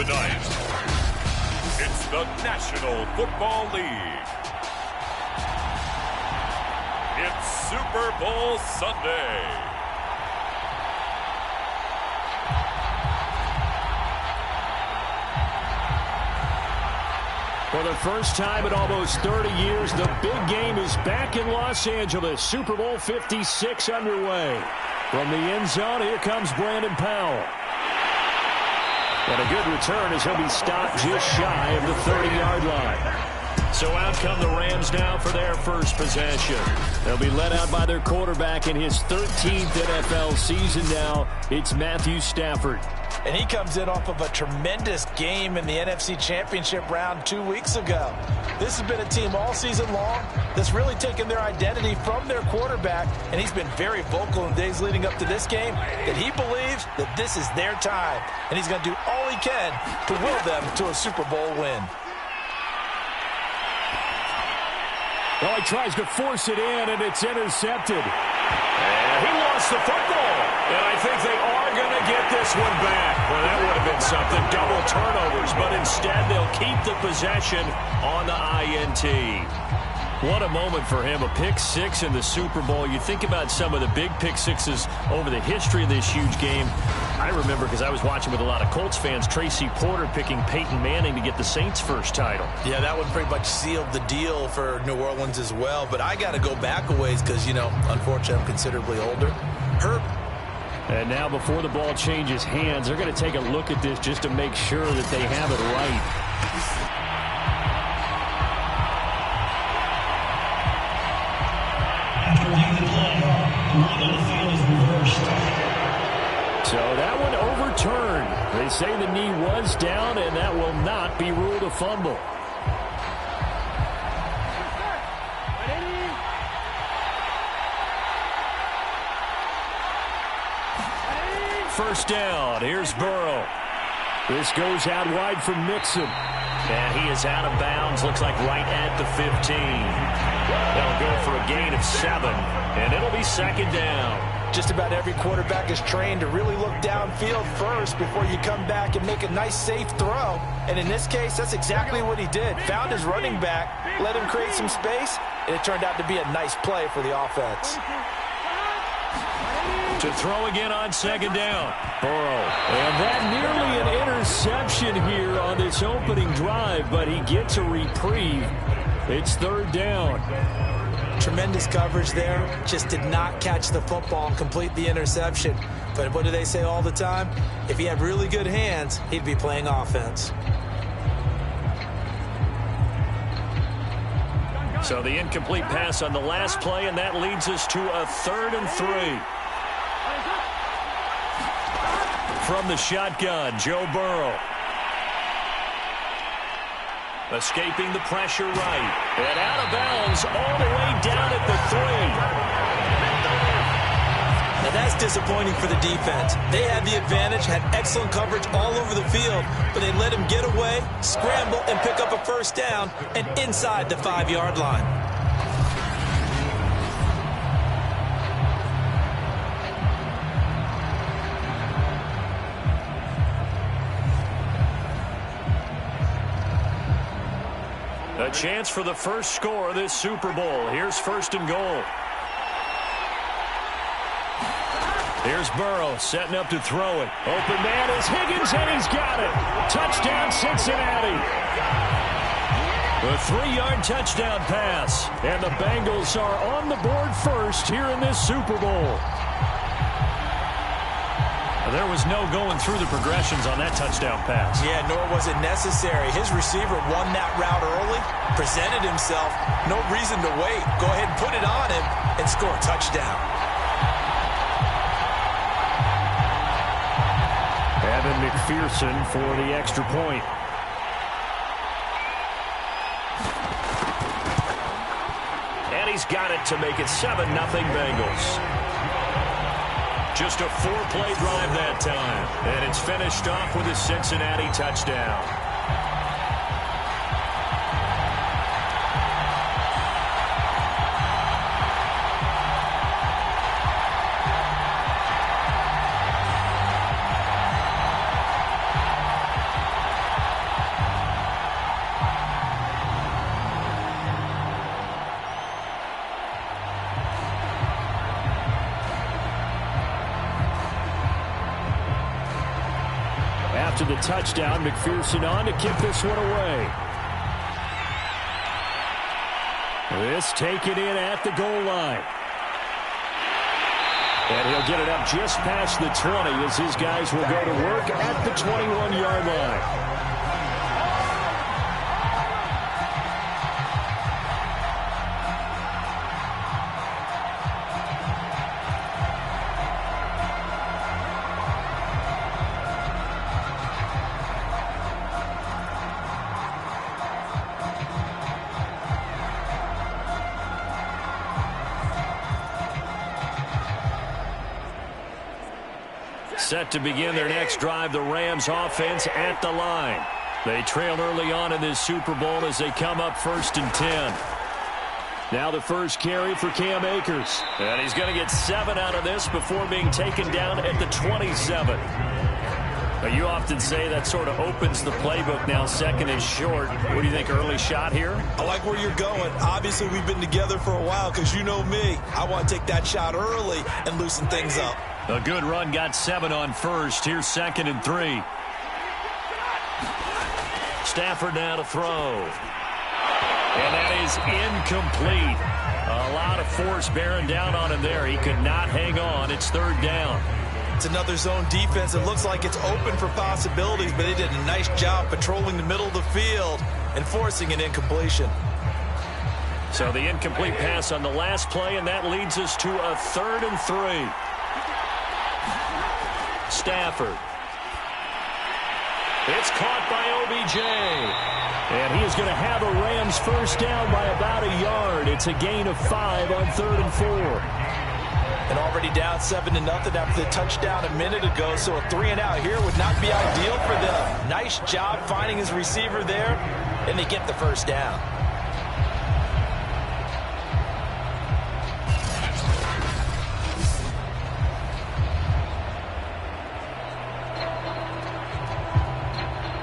Tonight, it's the National Football League. It's Super Bowl Sunday. For the first time in almost 30 years, the big game is back in Los Angeles. Super Bowl 56 underway. From the end zone, here comes Brandon Powell. And a good return as he'll be stopped just shy of the 30-yard line. So out come the Rams now for their first possession. They'll be led out by their quarterback in his 13th NFL season now. It's Matthew Stafford. And he comes in off of a tremendous game in the NFC Championship round 2 weeks ago. This has been a team all season long that's really taken their identity from their quarterback, and he's been very vocal in days leading up to this game that he believes that this is their time, and he's going to do all he can to will them to a Super Bowl win. Well, he tries to force it in, and it's intercepted. And he lost the football. And I think they are going to get this one back. Well, that would have been something. Double turnovers, but instead they'll keep the possession on the INT. What a moment for him. A pick six in the Super Bowl. You think about some of the big pick sixes over the history of this huge game. I remember, because I was watching with a lot of Colts fans, Tracy Porter picking Peyton Manning to get the Saints' first title. Yeah, that one pretty much sealed the deal for New Orleans as well. But I got to go back a ways because, you know, unfortunately I'm considerably older. And now before the ball changes hands, they're going to take a look at this just to make sure that they have it right. So that one overturned. They say the knee was down, and that will not be ruled a fumble. First down. Here's Burrow. This goes out wide from Mixon. And he is out of bounds. Looks like right at the 15. They'll go for a gain of 7. And it'll be second down. Just about every quarterback is trained to really look downfield first before you come back and make a nice, safe throw. And in this case, that's exactly what he did. Found his running back, let him create some space, and it turned out to be a nice play for the offense. To throw again on second down. Burrow. And that nearly an interception here on this opening drive, but he gets a reprieve. It's third down. Tremendous coverage there. Just did not catch the football and complete the interception. But what do they say all the time? If he had really good hands, he'd be playing offense. So the incomplete pass on the last play, and that leads us to a 3rd and 3. From the shotgun, Joe Burrow. Escaping the pressure right. And out of bounds all the way down at the 3. Now that's disappointing for the defense. They had the advantage, had excellent coverage all over the field, but they let him get away, scramble, and pick up a first down, and inside the 5-yard line. A chance for the first score of this Super Bowl. Here's first and goal. Here's Burrow setting up to throw it. Open man is Higgins, and he's got it. Touchdown, Cincinnati. A 3-yard touchdown pass. And the Bengals are on the board first here in this Super Bowl. There was no going through the progressions on that touchdown pass. Yeah, nor was it necessary. His receiver won that route early, presented himself. No reason to wait. Go ahead and put it on him and score a touchdown. Evan McPherson for the extra point. And he's got it to make it 7-0 Bengals. Just a 4-play drive that time. And it's finished off with a Cincinnati touchdown. after the touchdown. McPherson on to kick this one away. This taken in at the goal line. And he'll get it up just past the 20 as his guys will go to work at the 21-yard line. Set to begin their next drive, the Rams offense at the line. They trail early on in this Super Bowl as they come up 1st and 10. Now the first carry for Cam Akers. And he's going to get 7 out of this before being taken down at the 27. Now you often say that sort of opens the playbook now, 2nd and short. What do you think, early shot here? I like where you're going. Obviously, we've been together for a while because you know me. I want to take that shot early and loosen things up. A good run, got 7 on first. Here's 2nd and 3. Stafford now to throw. And that is incomplete. A lot of force bearing down on him there. He could not hang on. It's 3rd down. It's another zone defense. It looks like it's open for possibilities, but they did a nice job patrolling the middle of the field and forcing an incompletion. So the incomplete pass on the last play, and that leads us to a 3rd and 3. Stafford. It's caught by OBJ. And he is going to have a Rams first down by about a yard. It's a gain of 5 on 3rd and 4. And already down 7-0 after the touchdown a minute ago, so a 3-and-out here would not be ideal for them. Nice job finding his receiver there, and they get the first down.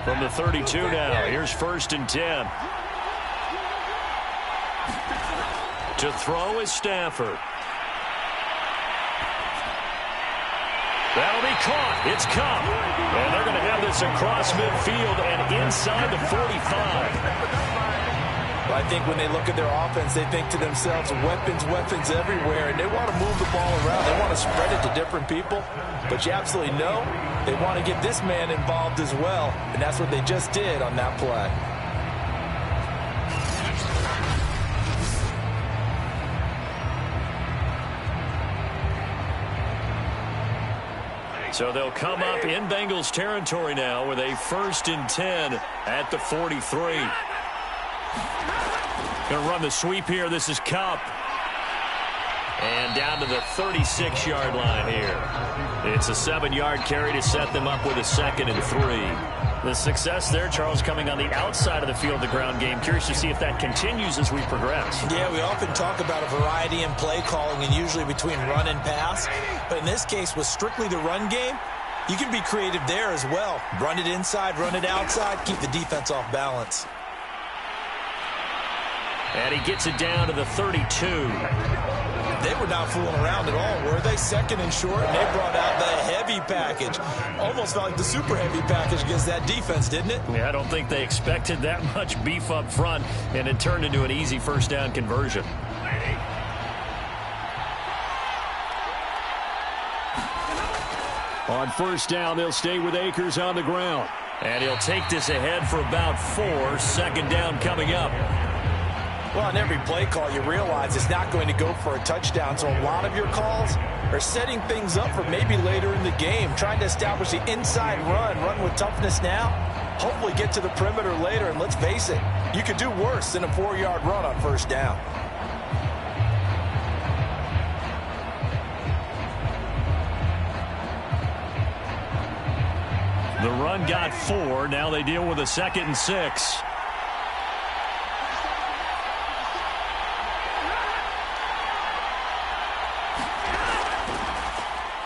From the 32 now, here's 1st and 10. To throw is Stafford. That'll be caught. It's Cup. And they're going to have this across midfield and inside the 45. Well, I think when they look at their offense, they think to themselves, weapons everywhere, and they want to move the ball around. They want to spread it to different people. But you absolutely know they want to get this man involved as well, and that's what they just did on that play. So they'll come up in Bengals territory now with a 1st and 10 at the 43. Going to run the sweep here. This is Cup. And down to the 36-yard line here. It's a 7-yard carry to set them up with a 2nd and 3. The success there, Charles, coming on the outside of the field, the ground game. Curious to see if that continues as we progress. Yeah, we often talk about a variety in play calling and usually between run and pass. But in this case, with strictly the run game, you can be creative there as well. Run it inside, run it outside, keep the defense off balance. And he gets it down to the 32. They were not fooling around at all, were they? 2nd and short, and they brought out the heavy package. Almost felt like the super heavy package against that defense, didn't it? Yeah, I don't think they expected that much beef up front, and it turned into an easy first down conversion. On 1st down, they'll stay with Akers on the ground. And he'll take this ahead for about 4. 2nd down coming up. Well, on every play call, you realize it's not going to go for a touchdown. So a lot of your calls are setting things up for maybe later in the game, trying to establish the inside run with toughness now, hopefully get to the perimeter later. And let's face it, you could do worse than a 4-yard run on 1st down. The run got 4. Now they deal with a 2nd and 6.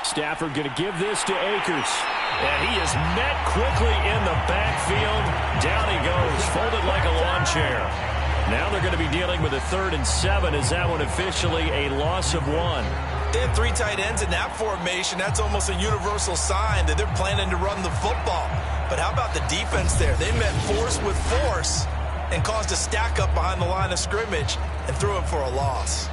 Stafford going to give this to Akers. And he is met quickly in the backfield. Down he goes, folded like a lawn chair. Now they're going to be dealing with a 3rd and 7. Is that one officially a loss of 1? They have 3 tight ends in that formation. That's almost a universal sign that they're planning to run the football. But how about the defense there? They met force with force and caused a stack up behind the line of scrimmage and threw him for a loss.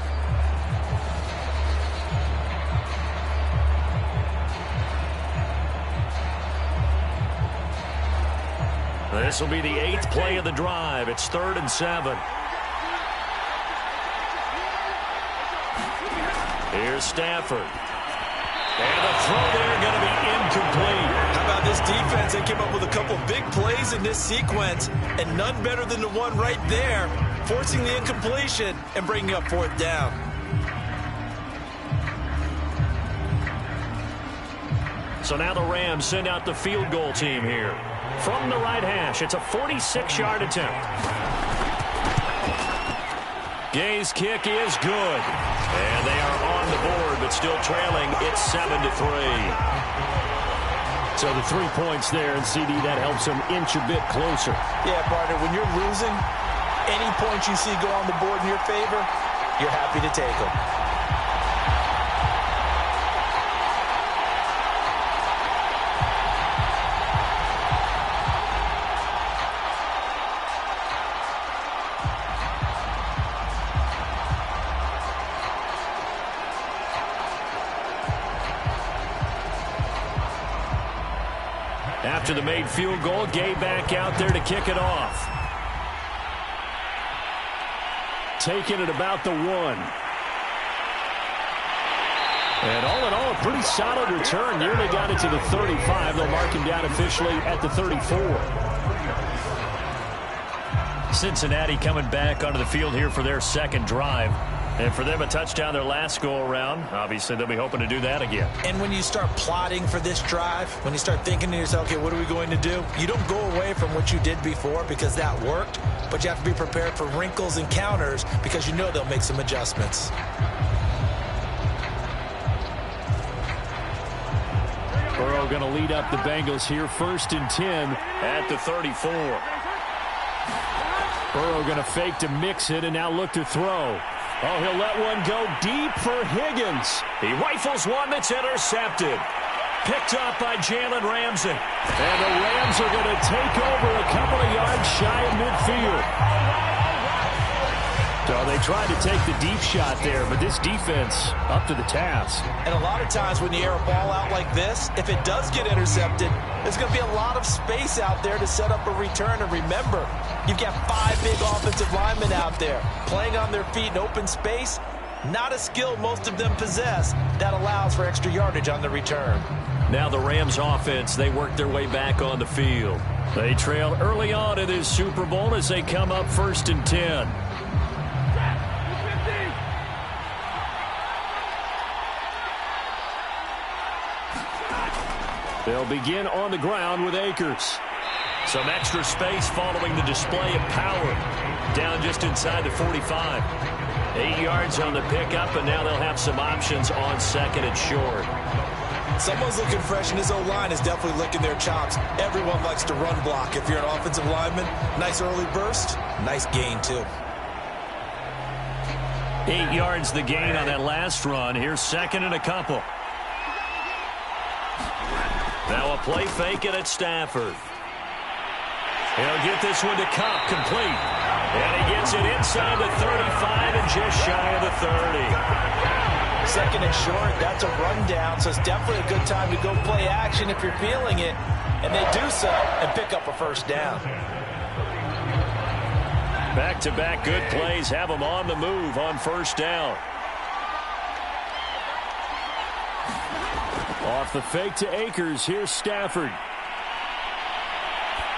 This will be the 8th play of the drive. It's 3rd and 7. Here's Stafford. And the throw there going to be incomplete. How about this defense? They came up with a couple big plays in this sequence, and none better than the one right there, forcing the incompletion and bringing up 4th down. So now the Rams send out the field goal team here. From the right hash, it's a 46-yard attempt. Gay's kick is good. And they are on the board, but still trailing. It's 7-3. So the 3 points there, and CD, that helps them inch a bit closer. Yeah, partner, when you're losing, any points you see go on the board in your favor, you're happy to take them. After the made field goal, Gay back out there to kick it off. Taking it about the 1. And all in all, a pretty solid return. Nearly got it to the 35. They'll mark him down officially at the 34. Cincinnati coming back onto the field here for their 2nd drive. And for them, a touchdown their last go-around. Obviously, they'll be hoping to do that again. And when you start plotting for this drive, when you start thinking to yourself, okay, what are we going to do? You don't go away from what you did before because that worked, but you have to be prepared for wrinkles and counters because you know they'll make some adjustments. Burrow going to lead up the Bengals here, 1st and 10 at the 34. Burrow going to fake to mix it and now look to throw. Oh, he'll let one go deep for Higgins. He rifles one that's intercepted. Picked up by Jalen Ramsey. And the Rams are going to take over a couple of yards shy of midfield. So they tried to take the deep shot there, but this defense up to the task. And a lot of times when you air a ball out like this, if it does get intercepted, there's going to be a lot of space out there to set up a return. And remember, you've got 5 big offensive linemen out there playing on their feet in open space. Not a skill most of them possess that allows for extra yardage on the return. Now the Rams offense, they work their way back on the field. They trailed early on in this Super Bowl as they come up 1st and 10. They'll begin on the ground with Akers. Some extra space following the display of power. Down just inside the 45. 8 yards on the pickup, and now they'll have some options on 2nd and short. Someone's looking fresh, and his O-line is definitely licking their chops. Everyone likes to run block. If you're an offensive lineman, nice early burst, nice gain, too. 8 yards the gain on that last run. Here's 2nd and a couple. Now a play fake it at Stafford. He'll get this one to Cup, complete. And he gets it inside the 35 and just shy of the 30. 2nd and short, that's a rundown, so it's definitely a good time to go play action if you're feeling it. And they do so and pick up a 1st down. Back-to-back good plays have them on the move on 1st down. Off the fake to Akers, here's Stafford.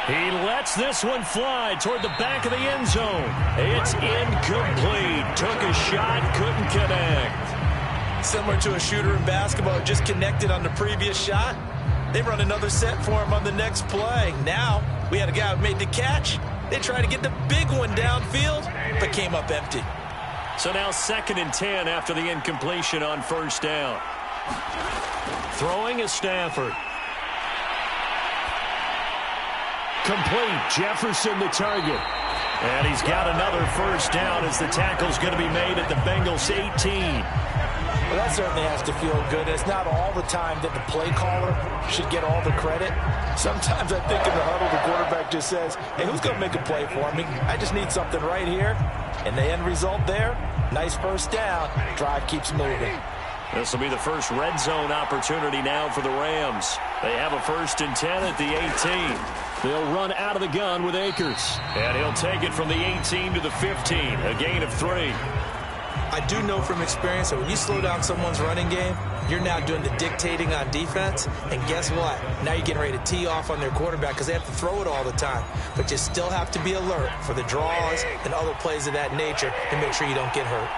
He lets this one fly toward the back of the end zone. It's incomplete. Took a shot, couldn't connect. Similar to a shooter in basketball, just connected on the previous shot. They run another set for him on the next play. Now, we had a guy who made the catch. They tried to get the big one downfield, but came up empty. So now 2nd and 10 after the incompletion on 1st down. Throwing is Stafford. Complete. Jefferson the target. And he's got another 1st down as the tackle's going to be made at the Bengals 18. Well, that certainly has to feel good. It's not all the time that the play caller should get all the credit. Sometimes I think in the huddle, the quarterback just says, hey, who's going to make a play for me? I just need something right here. And the end result there, nice first down. Drive keeps moving. This will be the first red zone opportunity now for the Rams. They have a 1st and 10 at the 18. They'll run out of the gun with Akers. And he'll take it from the 18 to the 15, a gain of 3. I do know from experience that when you slow down someone's running game, you're now doing the dictating on defense. And guess what? Now you're getting ready to tee off on their quarterback because they have to throw it all the time. But you still have to be alert for the draws and other plays of that nature to make sure you don't get hurt.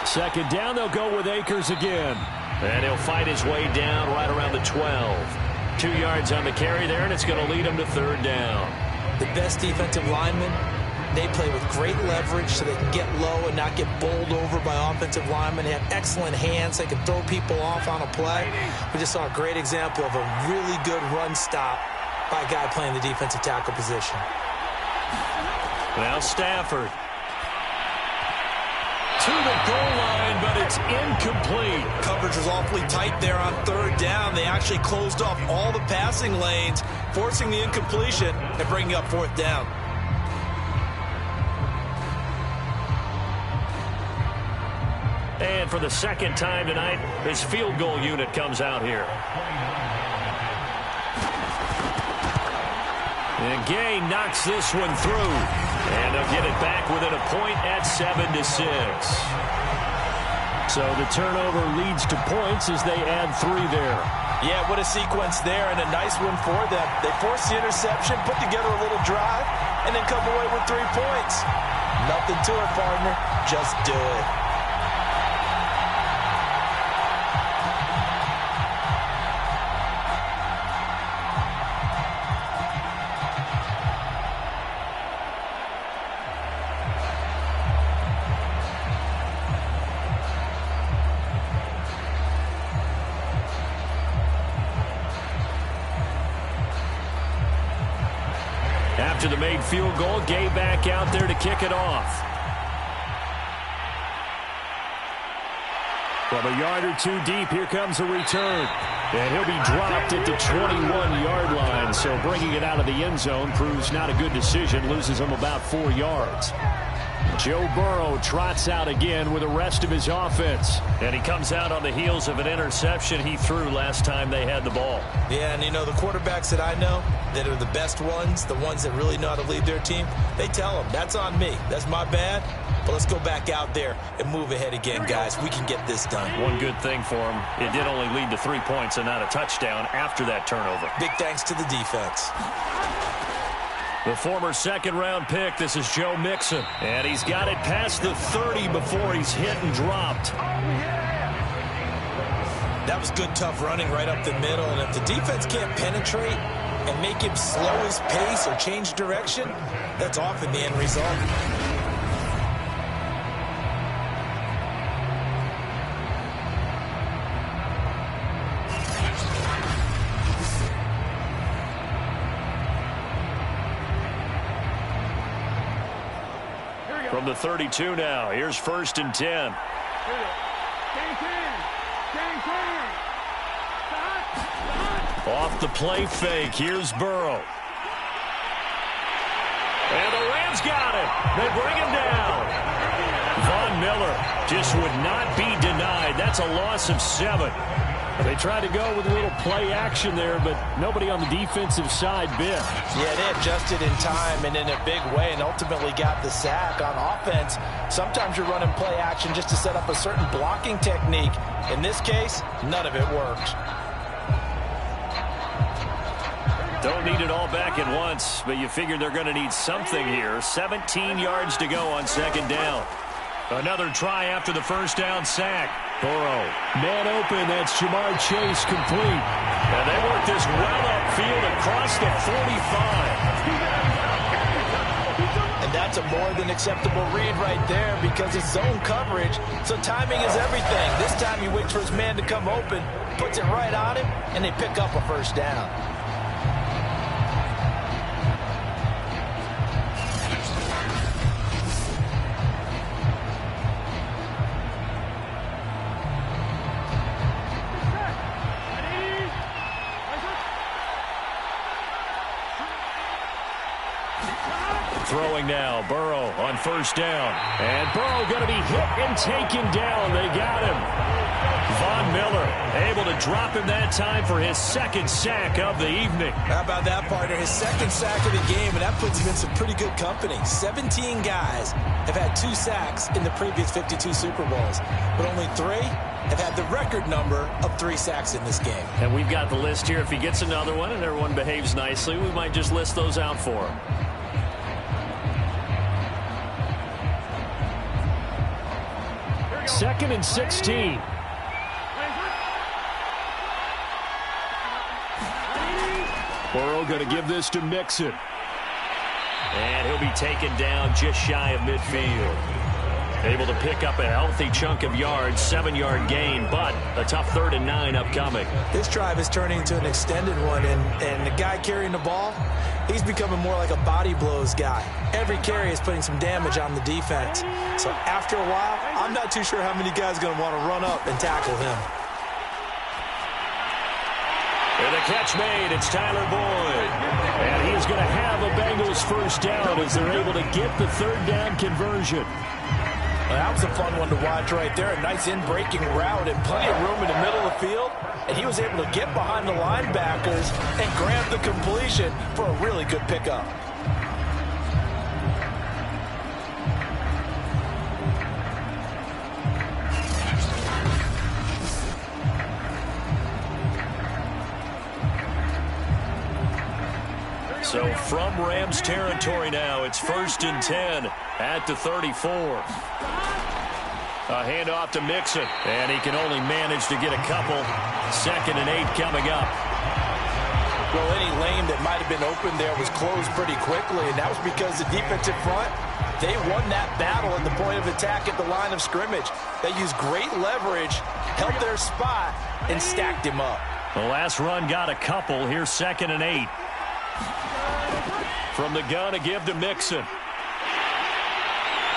2nd down, they'll go with Akers again. And he'll fight his way down right around the 12. 2 yards on the carry there, and it's going to lead him to 3rd down. The best defensive linemen, they play with great leverage so they can get low and not get bowled over by offensive linemen. They have excellent hands. They can throw people off on a play. We just saw a great example of a really good run stop by a guy playing the defensive tackle position. Now Stafford. To the goal line, but it's incomplete. Coverage was awfully tight there on 3rd down. They actually closed off all the passing lanes, forcing the incompletion and bringing up 4th down. And for the 2nd time tonight, his field goal unit comes out here. And Gay knocks this one through. And they'll get it back within a point at 7-6. So the turnover leads to points as they add 3 there. Yeah, what a sequence there, and a nice one for them. They force the interception, put together a little drive, and then come away with 3 points. Nothing to it, partner. Just do it. After the made field goal, Gay back out there to kick it off. From a yard or 2 deep, here comes a return. And he'll be dropped at the 21-yard line. So bringing it out of the end zone proves not a good decision. Loses him about 4 yards. Joe Burrow trots out again with the rest of his offense. And he comes out on the heels of an interception he threw last time they had the ball. Yeah, and you know, the quarterbacks that I know that are the best ones, the ones that really know how to lead their team, they tell them, that's on me. That's my bad. But let's go back out there and move ahead again, guys. We can get this done. One good thing for him, it did only lead to 3 points and not a touchdown after that turnover. Big thanks to the defense. The former 2nd-round pick, this is Joe Mixon. And he's got it past the 30 before he's hit and dropped. That was good, tough running right up the middle. And if the defense can't penetrate and make him slow his pace or change direction, that's often the end result. From the 32 now, here's 1st and 10. Off the play fake, here's Burrow. And the Rams got him. They bring him down. Von Miller just would not be denied. That's a loss of 7. They tried to go with a little play action there, but nobody on the defensive side bit. Yeah, they adjusted in time and in a big way and ultimately got the sack. On offense, sometimes you're running play action just to set up a certain blocking technique. In this case, none of it worked. Don't need it all back at once, but you figure they're going to need something here. 17 yards to go on 2nd down. Another try after the 1st down sack. Burrow, man open, that's Jamar Chase complete. And they work this well upfield across the 45. And that's a more than acceptable read right there because it's zone coverage, so timing is everything. This time he waits for his man to come open, puts it right on him, and they pick up a 1st down. Throwing now, Burrow on first down. And Burrow going to be hit and taken down. They got him. Von Miller able to drop him that time for his second sack of the evening. How about that, partner? His second sack of the game, and that puts him in some pretty good company. 17 guys have had 2 sacks in the previous 52 Super Bowls, but only 3 have had the record number of 3 sacks in this game. And we've got the list here. If he gets another one and everyone behaves nicely, we might just list those out for him. Second and 16. Burrow going to give this to Mixon. And he'll be taken down just shy of midfield. Able to pick up a healthy chunk of yards, 7-yard gain, but a tough 3rd and 9 upcoming. This drive is turning into an extended one, and the guy carrying the ball, he's becoming more like a body blows guy. Every carry is putting some damage on the defense. So after a while, I'm not too sure how many guys are going to want to run up and tackle him. And the catch made, it's Tyler Boyd. And he's going to have a Bengals first down as they're able to get the 3rd down conversion. Well, that was a fun one to watch right there. A nice in-breaking route and plenty of room in the middle of the field. And he was able to get behind the linebackers and grab the completion for a really good pickup. So from Rams territory now, it's 1st and 10 at the 34. A handoff to Mixon, and he can only manage to get a couple. 2nd and 8 coming up. Well, any lane that might have been open there was closed pretty quickly, and that was because the defensive front, they won that battle at the point of attack at the line of scrimmage. They used great leverage, held their spot, and stacked him up. The last run got a couple. Here's 2nd and 8. From the gun to give to Mixon.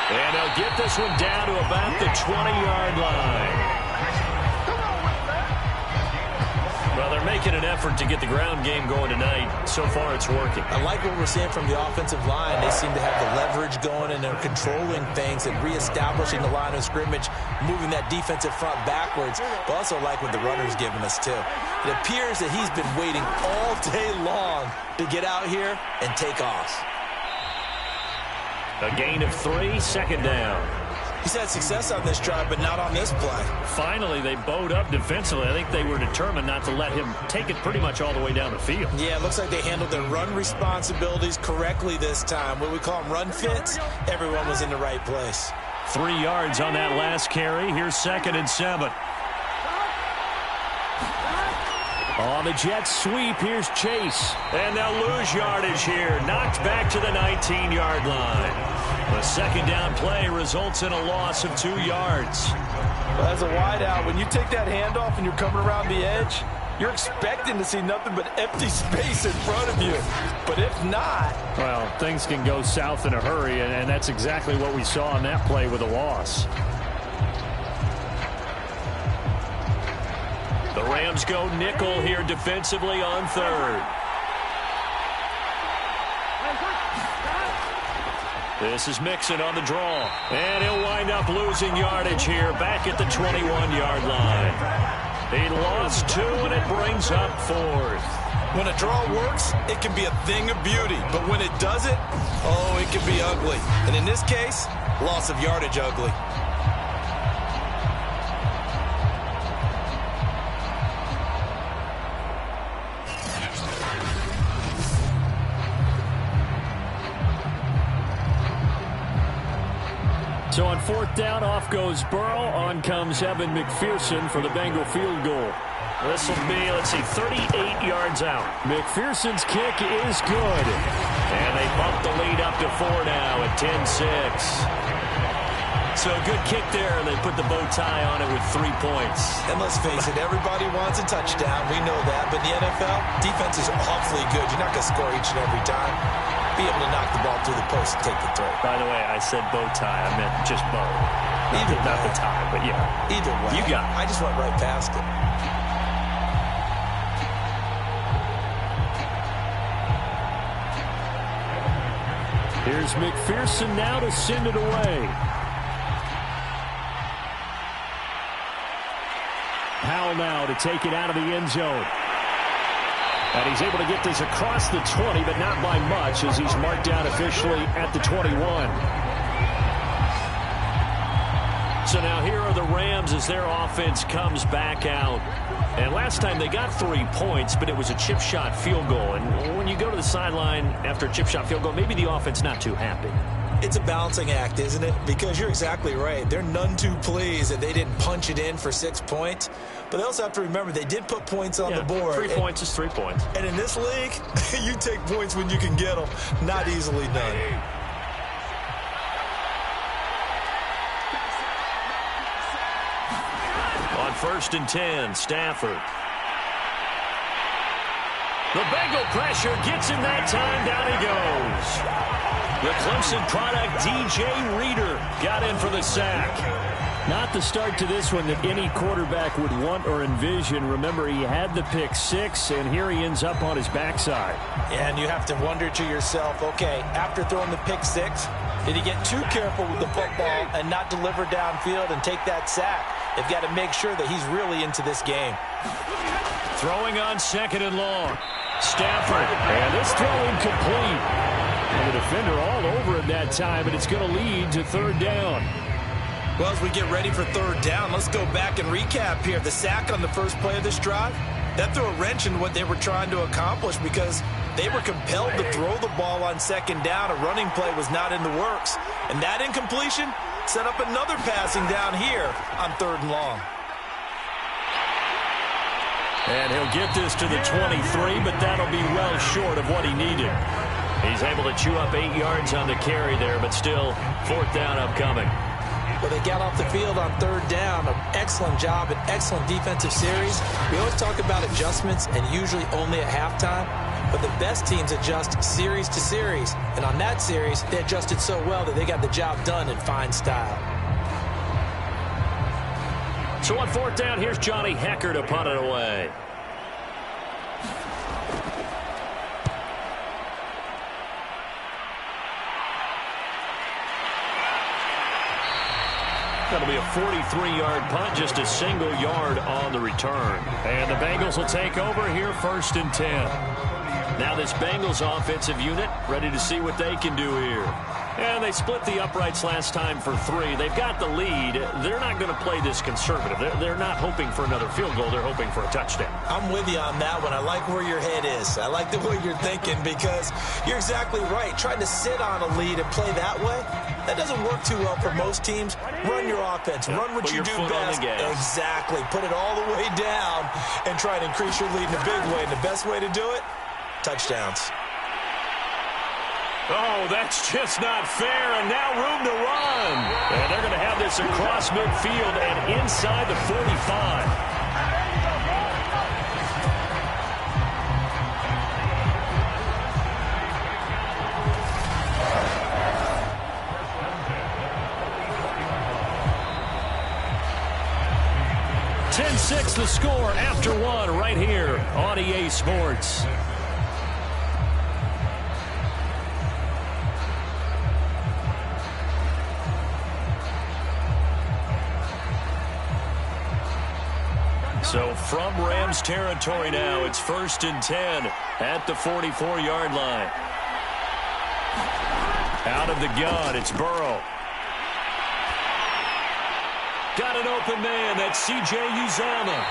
And they'll get this one down to about the 20-yard line. Well, they're making an effort to get the ground game going tonight. So far, it's working. I like what we're seeing from the offensive line. They seem to have the leverage going, and they're controlling things and reestablishing the line of scrimmage, moving that defensive front backwards. But also like what the runner's giving us, too. It appears that he's been waiting all day long to get out here and take off. A gain of 3, 2nd down. He's had success on this drive, but not on this play. Finally, they bowed up defensively. I think they were determined not to let him take it pretty much all the way down the field. Yeah, it looks like they handled their run responsibilities correctly this time. What we call them run fits, everyone was in the right place. 3 yards on that last carry. Here's 2nd and 7. On the Jets sweep, here's Chase. And they'll lose yardage here. Knocked back to the 19-yard line. The 2nd down play results in a loss of 2 yards. Well, as a wideout, when you take that handoff and you're coming around the edge, you're expecting to see nothing but empty space in front of you. But if not... Well, things can go south in a hurry, and that's exactly what we saw on that play with a loss. The Rams go nickel here defensively on 3rd. This is Mixon on the draw. And he'll wind up losing yardage here back at the 21-yard line. He lost 2, and it brings up 4th. When a draw works, it can be a thing of beauty. But when it doesn't, oh, it can be ugly. And in this case, loss of yardage ugly. So on 4th down, off goes Burrow. On comes Evan McPherson for the Bengal field goal. This will be, 38 yards out. McPherson's kick is good. And they bump the lead up to 4 now at 10-6. So a good kick there. They put the bow tie on it with 3 points. And let's face it, everybody wants a touchdown. We know that. But in the NFL, defense is awfully good. You're not going to score each and every time. Be able to knock the ball through the post and take the throw. By the way, I said bow tie. I meant just bow. Not the tie, but yeah. Either way. You got it. I just went right past it. Here's McPherson now to send it away. Powell now to take it out of the end zone. And he's able to get this across the 20, but not by much as he's marked down officially at the 21. So now here are the Rams as their offense comes back out. And last time they got 3 points, but it was a chip shot field goal. And when you go to the sideline after a chip shot field goal, maybe the offense not too happy. It's a balancing act, isn't it? Because you're exactly right. They're none too pleased that they didn't punch it in for 6 points. But they also have to remember they did put points on the board. 3 points is 3 points. And in this league, you take points when you can get them. Not easily done. On 1st and 10, Stafford. The Bengal pressure gets him that time. Down he goes. The Clemson product, DJ Reader, got in for the sack. Not the start to this one that any quarterback would want or envision. Remember, he had the pick 6, and here he ends up on his backside. And you have to wonder to yourself, okay, after throwing the pick 6, did he get too careful with the football and not deliver downfield and take that sack? They've got to make sure that he's really into this game. Throwing on 2nd and long. Stafford, and this throw incomplete. And the defender all over it that time, and it's going to lead to 3rd down. Well, as we get ready for 3rd down, let's go back and recap here. The sack on the first play of this drive, that threw a wrench in what they were trying to accomplish because they were compelled to throw the ball on 2nd down. A running play was not in the works. And that incompletion set up another passing down here on 3rd and long. And he'll get this to the 23, but that'll be well short of what he needed. He's able to chew up 8 yards on the carry there, but still 4th down upcoming. Well, they got off the field on 3rd down. An excellent job, an excellent defensive series. We always talk about adjustments and usually only at halftime. But the best teams adjust series to series. And on that series, they adjusted so well that they got the job done in fine style. So on 4th down, here's Johnny Hecker to punt it away. That'll be a 43-yard punt, just a single yard on the return. And the Bengals will take over here 1st and 10. Now this Bengals offensive unit ready to see what they can do here. And they split the uprights last time for 3. They've got the lead. They're not going to play this conservative. They're not hoping for another field goal. They're hoping for a touchdown. I'm with you on that one. I like where your head is. I like the way you're thinking because you're exactly right. Trying to sit on a lead and play that way, that doesn't work too well for most teams. Run your offense. Run what you do best. Exactly. Put it all the way down and try to increase your lead in a big way. And the best way to do it, touchdowns. Oh, that's just not fair, and now room to run. And they're going to have this across midfield and inside the 45. .6 the score after 1 right here on EA Sports. So from Rams territory now, it's 1st and 10 at the 44-yard line. Out of the gun, it's Burrow. Got an open man, that's C.J. Uzomah.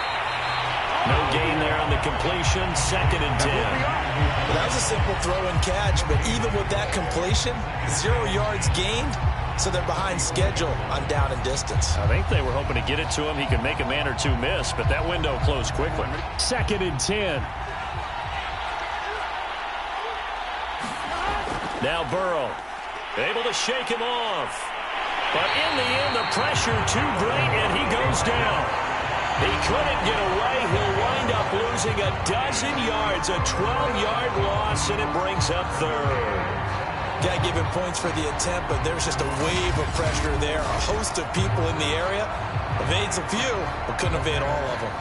No gain there on the completion, 2nd and 10. Well, that was a simple throw and catch, but even with that completion, 0 yards gained. So they're behind schedule on down and distance. I think they were hoping to get it to him. He could make a man or two miss, but that window closed quickly. 2nd and 10. Now Burrow, able to shake him off. But in the end, the pressure too great, and he goes down. He couldn't get away. He'll wind up losing a dozen yards, a 12-yard loss, and it brings up 3rd. Got to give him points for the attempt, but there's just a wave of pressure there. A host of people in the area. Evades a few, but couldn't evade all of them.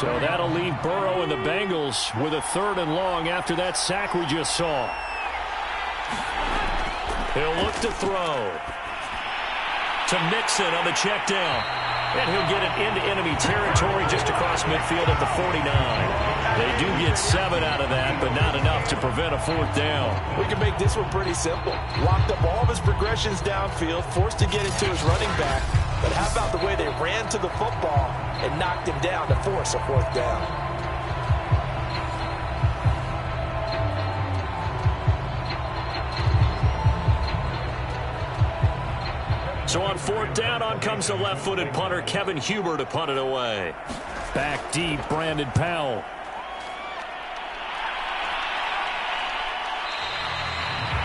So that'll leave Burrow and the Bengals with a 3rd and long after that sack we just saw. He'll look to throw. To Mixon on the check down. And he'll get it into enemy territory just across midfield at the 49. They do get 7 out of that, but not enough to prevent a 4th down. We can make this one pretty simple. Locked up all of his progressions downfield, forced to get it to his running back. But how about the way they ran to the football and knocked him down to force a 4th down? So on 4th down, on comes the left-footed punter, Kevin Huber, to punt it away. Back deep, Brandon Powell.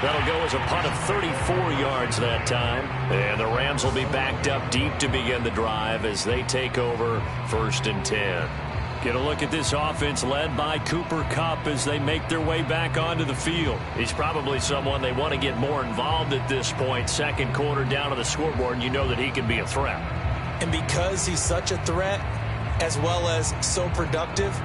That'll go as a punt of 34 yards that time. And the Rams will be backed up deep to begin the drive as they take over 1st and 10. Get a look at this offense led by Cooper Kupp as they make their way back onto the field. He's probably someone they want to get more involved at this point. 2nd quarter down on the scoreboard, and you know that he can be a threat. And because he's such a threat, as well as so productive,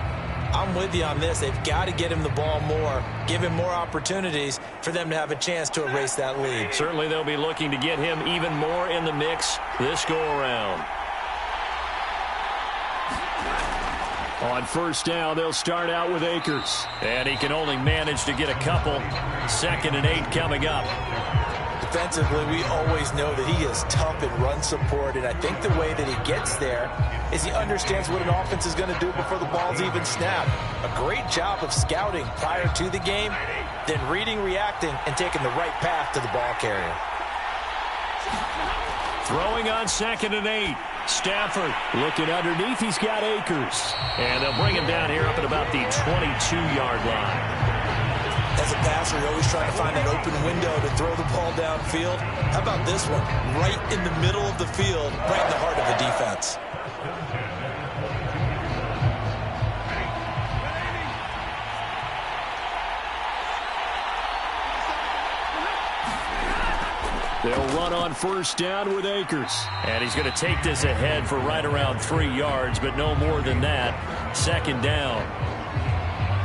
I'm with you on this. They've got to get him the ball more, give him more opportunities for them to have a chance to erase that lead. Certainly they'll be looking to get him even more in the mix this go-around. On 1st down, they'll start out with Akers. And he can only manage to get a couple. 2nd and 8 coming up. Defensively, we always know that he is tough in run support, and I think the way that he gets there is he understands what an offense is going to do before the ball's even snapped. A great job of scouting prior to the game, then reading, reacting, and taking the right path to the ball carrier. Throwing on 2nd and 8. Stafford looking underneath. He's got Akers. And they'll bring him down here up at about the 22-yard line. As a passer, you're always trying to find an open window to throw the ball downfield. How about this one? Right in the middle of the field, right in the heart of the defense. They'll run on 1st down with Akers. And he's going to take this ahead for right around 3 yards, but no more than that. 2nd down.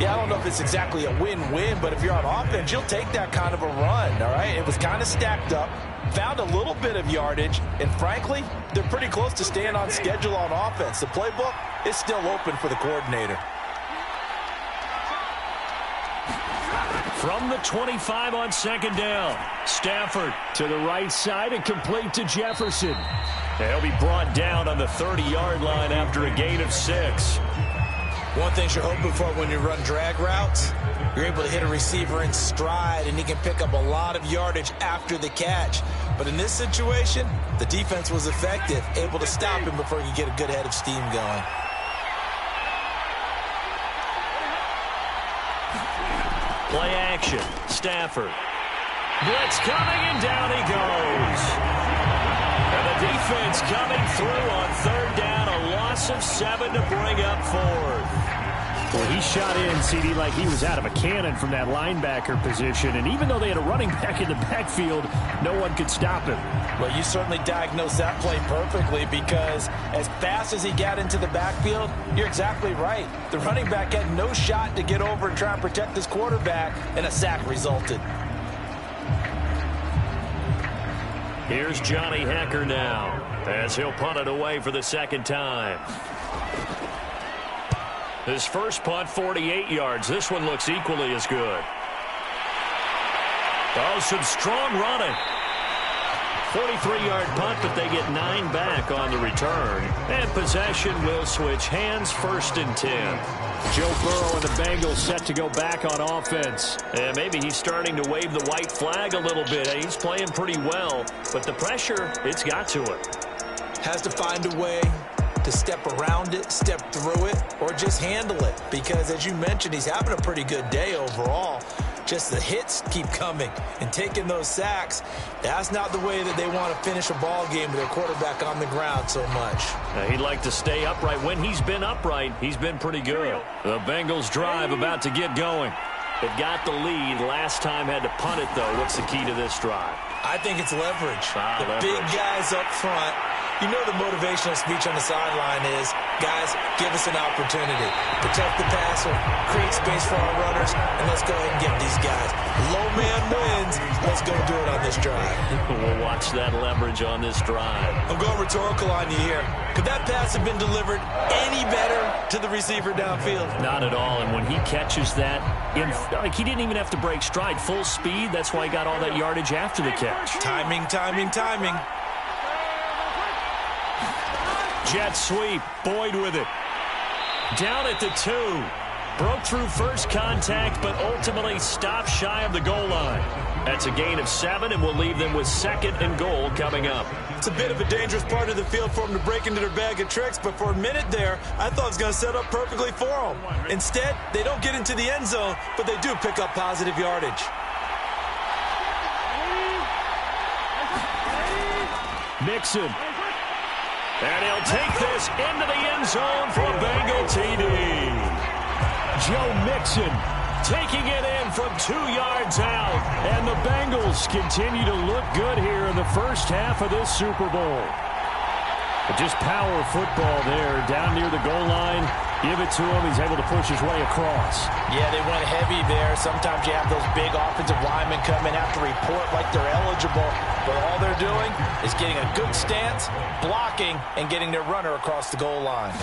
Yeah, I don't know if it's exactly a win-win, but if you're on offense, you'll take that kind of a run, all right? It was kind of stacked up, found a little bit of yardage, and frankly, they're pretty close to staying on schedule on offense. The playbook is still open for the coordinator. From the 25 on 2nd down. Stafford to the right side and complete to Jefferson. He'll be brought down on the 30-yard line after a gain of 6. One thing you're hoping for when you run drag routes, you're able to hit a receiver in stride, and he can pick up a lot of yardage after the catch. But in this situation, the defense was effective, able to stop him before he could get a good head of steam going. Play action. Stafford. Blitz coming, and down he goes. And the defense coming through on 3rd down. A loss of 7 to bring up 4th. Well, he shot in, CD, like he was out of a cannon from that linebacker position. And even though they had a running back in the backfield, no one could stop him. Well, you certainly diagnosed that play perfectly, because as fast as he got into the backfield, you're exactly right. The running back had no shot to get over and try and protect his quarterback, and a sack resulted. Here's Johnny Hecker now as he'll punt it away for the 2nd time. His first punt, 48 yards. This one looks equally as good. Oh, some strong running. 43-yard punt, but they get 9 back on the return. And possession will switch hands, 1st and 10. Joe Burrow and the Bengals set to go back on offense. And maybe he's starting to wave the white flag a little bit. He's playing pretty well, but the pressure, it's got to him. Has to find a way to step around it, step through it, or just handle it. Because as you mentioned, he's having a pretty good day overall. Just the hits keep coming and taking those sacks. That's not the way that they want to finish a ball game with their quarterback on the ground so much. He'd like to stay upright. When he's been upright, he's been pretty good. The Bengals drive about to get going. They've got the lead. Last time had to punt it, though. What's the key to this drive? I think it's leverage. The big guys up front You know the motivational speech on the sideline is, guys, give us an opportunity. Protect the passer, create space for our runners, and let's go ahead and get these guys. Low man wins. Let's go do it on this drive. We'll watch that leverage on this drive. I'm going rhetorical on you here. Could that pass have been delivered any better to the receiver downfield? Not at all, and when he catches that, he didn't even have to break stride. Full speed, that's why he got all that yardage after the catch. Timing, timing, timing. Jet sweep, Boyd with it. Down at the 2. Broke through first contact, but ultimately stopped shy of the goal line. That's a gain of 7, and we'll leave them with 2nd and goal coming up. It's a bit of a dangerous part of the field for them to break into their bag of tricks, but for a minute there, I thought it was going to set up perfectly for them. Instead, they don't get into the end zone, but they do pick up positive yardage. Mixon. And he'll take this into the end zone for a Bengal TD. Joe Mixon taking it in from 2 yards out. And the Bengals continue to look good here in the first half of this Super Bowl. But just power football there down near the goal line. Give it to him. He's able to push his way across. Yeah, they went heavy there. Sometimes you have those big offensive linemen come in, have to report like they're eligible. But all they're doing is getting a good stance, blocking, and getting their runner across the goal line.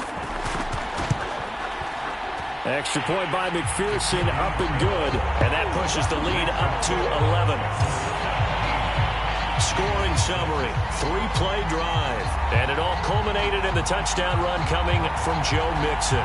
Extra point by McPherson, up and good. And that pushes the lead up to 11. Scoring summary, 3-play drive. And it all culminated in the touchdown run coming from Joe Mixon.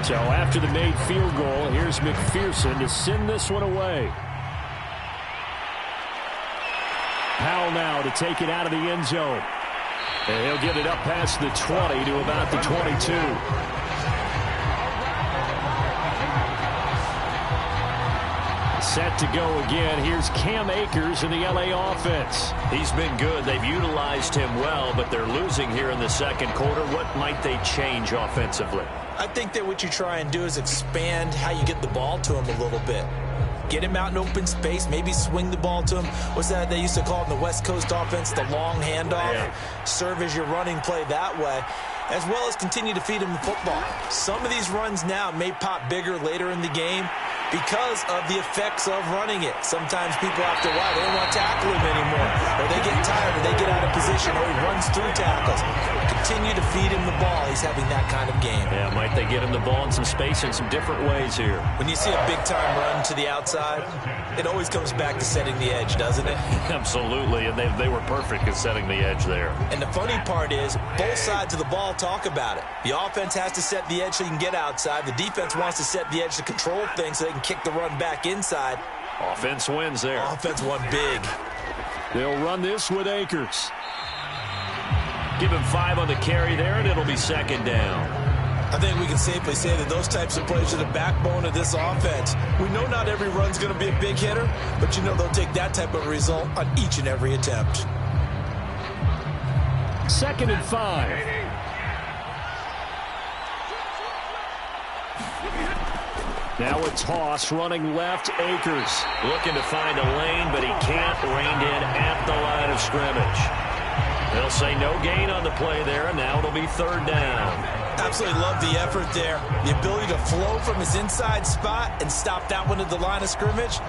So after the made field goal, here's McPherson to send this one away. Powell now to take it out of the end zone. And he'll get it up past the 20 to about the 22. Set to go again. Here's Cam Akers in the L.A. offense. He's been good. They've utilized him well, but they're losing here in the second quarter. What might they change offensively? I think that what you try and do is expand how you get the ball to him a little bit. Get him out in open space, maybe swing the ball to him. What's that they used to call in the West Coast offense, the long handoff? Yeah. Serve as your running play that way, as well as continue to feed him the football. Some of these runs now may pop bigger later in the game because of the effects of running it. Sometimes people after a while, they don't want to tackle him anymore, or they get tired, or they get out of position, or he runs through tackles. Continue to feed him the ball. He's having that kind of game. Yeah, might they get him the ball in some space in some different ways here? When you see a big-time run to the outside, it always comes back to setting the edge, doesn't it? Absolutely, and they were perfect at setting the edge there. And the funny part is, both sides of the ball talk about it. The offense has to set the edge so you can get outside. The defense wants to set the edge to control things so they can kick the run back inside. Offense wins there. Offense won big. They'll run this with Akers. Give him 5 on the carry there, and it'll be second down. I think we can safely say that those types of plays are the backbone of this offense. We know not every run's going to be a big hitter, but you know they'll take that type of result on each and every attempt. 2nd and 5. Now a toss, running left, Akers. Looking to find a lane, but he can't. Reined in at the line of scrimmage. They'll say no gain on the play there, and now it'll be 3rd down. Absolutely love the effort there. The ability to flow from his inside spot and stop that one at the line of scrimmage.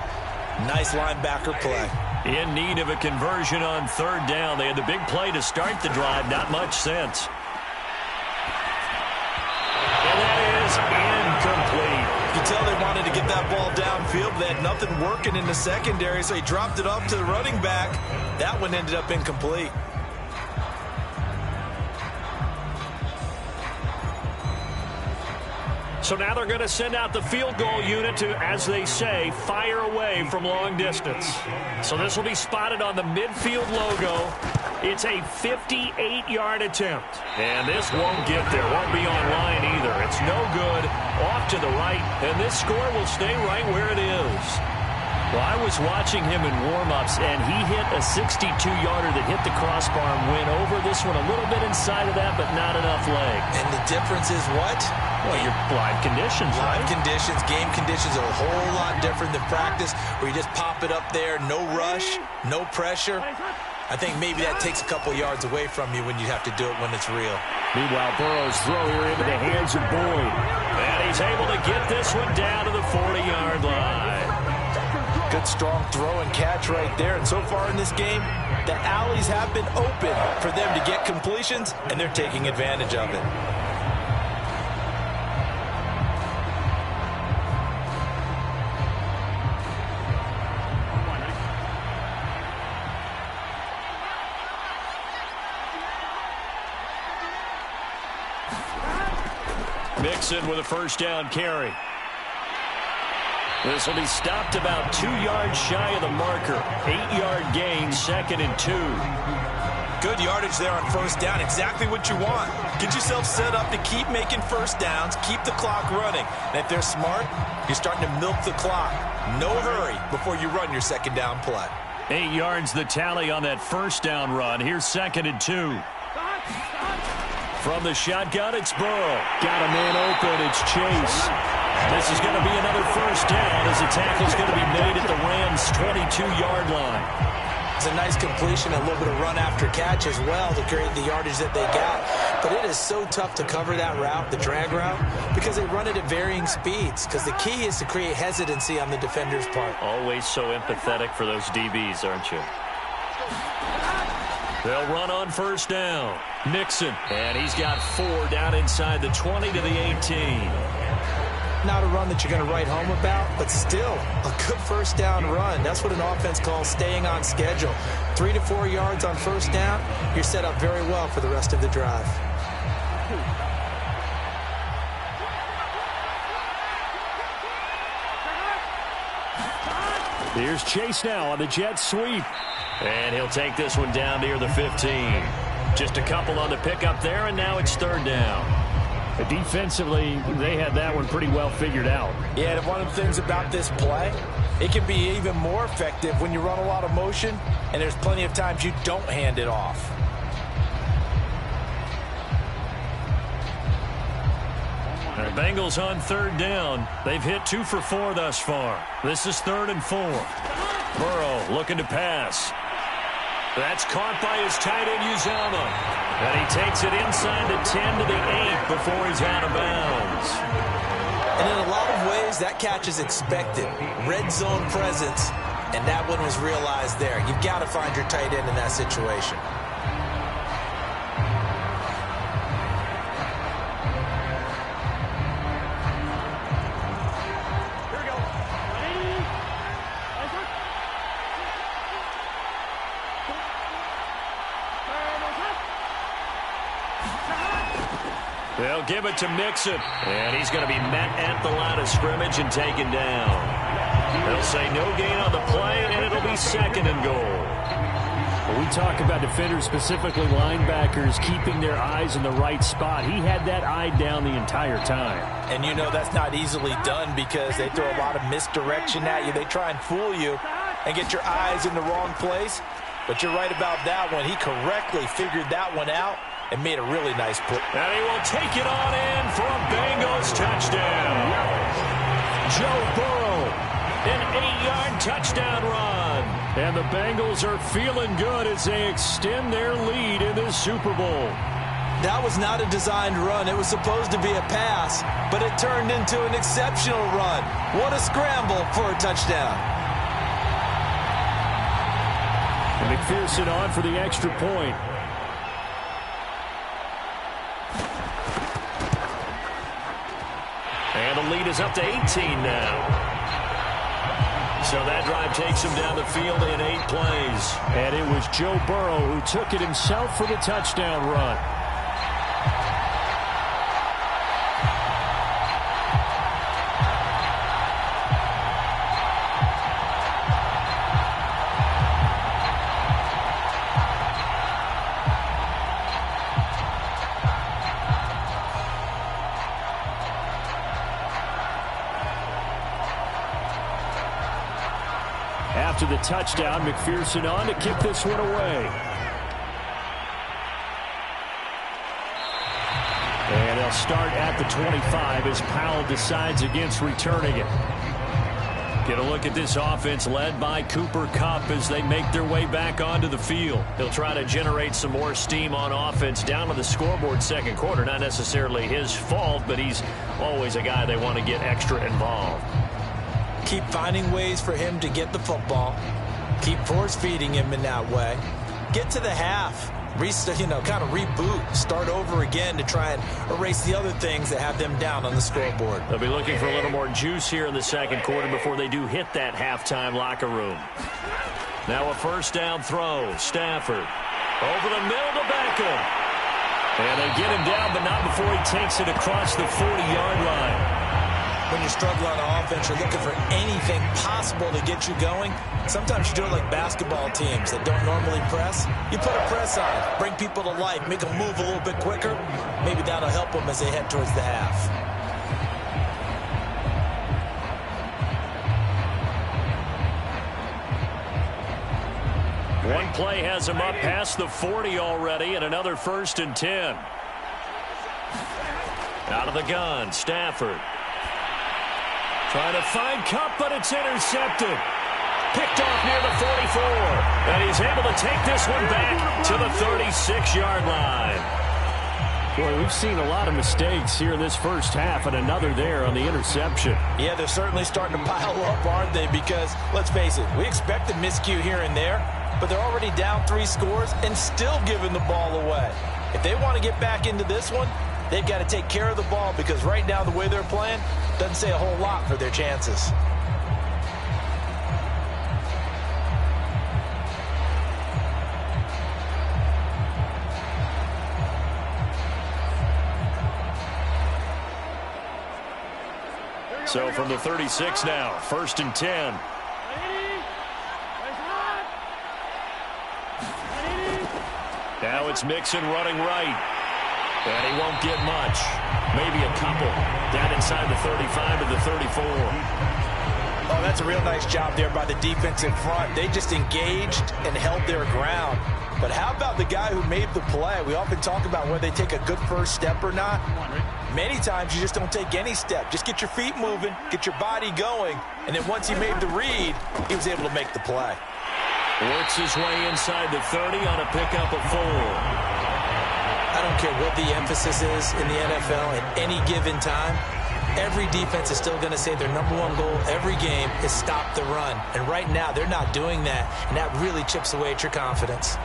Nice linebacker play. In need of a conversion on 3rd down. They had the big play to start the drive. Not much sense. And that is incomplete. You can tell they wanted to get that ball downfield. They had nothing working in the secondary, so he dropped it off to the running back. That one ended up incomplete. So now they're going to send out the field goal unit to, as they say, fire away from long distance. So this will be spotted on the midfield logo. It's a 58-yard attempt. And this won't get there. Won't be on line either. It's no good. Off to the right. And this score will stay right where it is. Well, I was watching him in warm-ups, and he hit a 62-yarder that hit the crossbar and went over. This one a little bit inside of that, but not enough leg. And the difference is what? Well, your live conditions, right? Live conditions, game conditions are a whole lot different than practice, where you just pop it up there, no rush, no pressure. I think maybe that takes a couple yards away from you when you have to do it when it's real. Meanwhile, Burrow's throw here into the hands of Boyd. And he's able to get this one down to the 40-yard line. Good, strong throw and catch right there. And so far in this game, the alleys have been open for them to get completions, and they're taking advantage of it. Mixon with a first down carry. This will be stopped about 2 yards shy of the marker. 8-yard gain, 2nd and 2. Good yardage there on first down. Exactly what you want. Get yourself set up to keep making first downs, keep the clock running. And if they're smart, you're starting to milk the clock. No hurry before you run your second down play. 8 yards the tally on that first down run. Here's 2nd and 2. From the shotgun, it's Burrow. Got a man open. It's Chase. This is going to be another first down as the tackle's going to be made at the Rams' 22-yard line. It's a nice completion, a little bit of run after catch as well to create the yardage that they got. But it is so tough to cover that route, the drag route, because they run it at varying speeds. Because the key is to create hesitancy on the defender's part. Always so empathetic for those DBs, aren't you? They'll run on first down. Mixon, and he's got 4 down inside the 20 to the 18. Not a run that you're going to write home about, but still a good first down run. That's what an offense calls staying on schedule. 3 to 4 yards on first down, you're set up very well for the rest of the drive. Here's Chase now on the jet sweep. And he'll take this one down near the 15. Just a couple on the pickup there, and now it's 3rd down. Defensively, they had that one pretty well figured out. Yeah, and one of the things about this play, it can be even more effective when you run a lot of motion, and there's plenty of times you don't hand it off. The Bengals on 3rd down. They've hit 2 for 4 thus far. This is 3rd and 4. Burrow looking to pass. That's caught by his tight end, Uzama. And he takes it inside the 10 to the 8 before he's out of bounds. And in a lot of ways, that catch is expected. Red zone presence, and that one was realized there. You've got to find your tight end in that situation. They'll give it to Mixon. And he's going to be met at the line of scrimmage and taken down. They'll say no gain on the play, and it'll be 2nd and goal. When we talk about defenders, specifically linebackers, keeping their eyes in the right spot, he had that eye down the entire time. And you know that's not easily done because they throw a lot of misdirection at you. They try and fool you and get your eyes in the wrong place. But you're right about that one. He correctly figured that one out and made a really nice play. And he will take it on in for a Bengals touchdown. Joe Burrow, an 8-yard touchdown run. And the Bengals are feeling good as they extend their lead in this Super Bowl. That was not a designed run. It was supposed to be a pass, but it turned into an exceptional run. What a scramble for a touchdown. And McPherson on for the extra point. And the lead is up to 18 now. So that drive takes him down the field in 8 plays. And it was Joe Burrow who took it himself for the touchdown run. after the touchdown. McPherson on to kick this one away. And they'll start at the 25 as Powell decides against returning it. Get a look at this offense led by Cooper Kupp as they make their way back onto the field. He'll try to generate some more steam on offense down to the scoreboard second quarter. Not necessarily his fault, but he's always a guy they want to get extra involved. Keep finding ways for him to get the football. Keep force-feeding him in that way. Get to the half. Kind of reboot, start over again to try and erase the other things that have them down on the scoreboard. They'll be looking for a little more juice here in the second quarter before they do hit that halftime locker room. Now a first down throw. Stafford over the middle to Beckham. And they get him down, but not before he takes it across the 40-yard line. When you struggle on offense, you're looking for anything possible to get you going. Sometimes you do it like basketball teams that don't normally press. You put a press on, bring people to life, make them move a little bit quicker. Maybe that'll help them as they head towards the half. One play has him up past the 40 already, and another 1st and 10. Out of the gun, Stafford. Trying to find Kupp, but it's intercepted. Picked off near the 44. And he's able to take this one back to the 36-yard line. Boy, we've seen a lot of mistakes here in this first half, and another there on the interception. Yeah, they're certainly starting to pile up, aren't they? Because, let's face it, we expect a miscue here and there, but they're already down 3 scores and still giving the ball away. If they want to get back into this one, they've got to take care of the ball, because right now the way they're playing doesn't say a whole lot for their chances. So from the 36 now, 1st and 10. Now it's Mixon running right. And he won't get much. Maybe a couple. Down inside the 35 to the 34. Oh, that's a real nice job there by the defense in front. They just engaged and held their ground. But how about the guy who made the play? We often talk about whether they take a good first step or not. Many times you just don't take any step. Just get your feet moving, get your body going, and then once he made the read, he was able to make the play. Works his way inside the 30 on a pickup of 4. I don't care what the emphasis is in the NFL at any given time. Every defense is still going to say their #1 goal every game is stop the run. And right now, they're not doing that, and that really chips away at your confidence.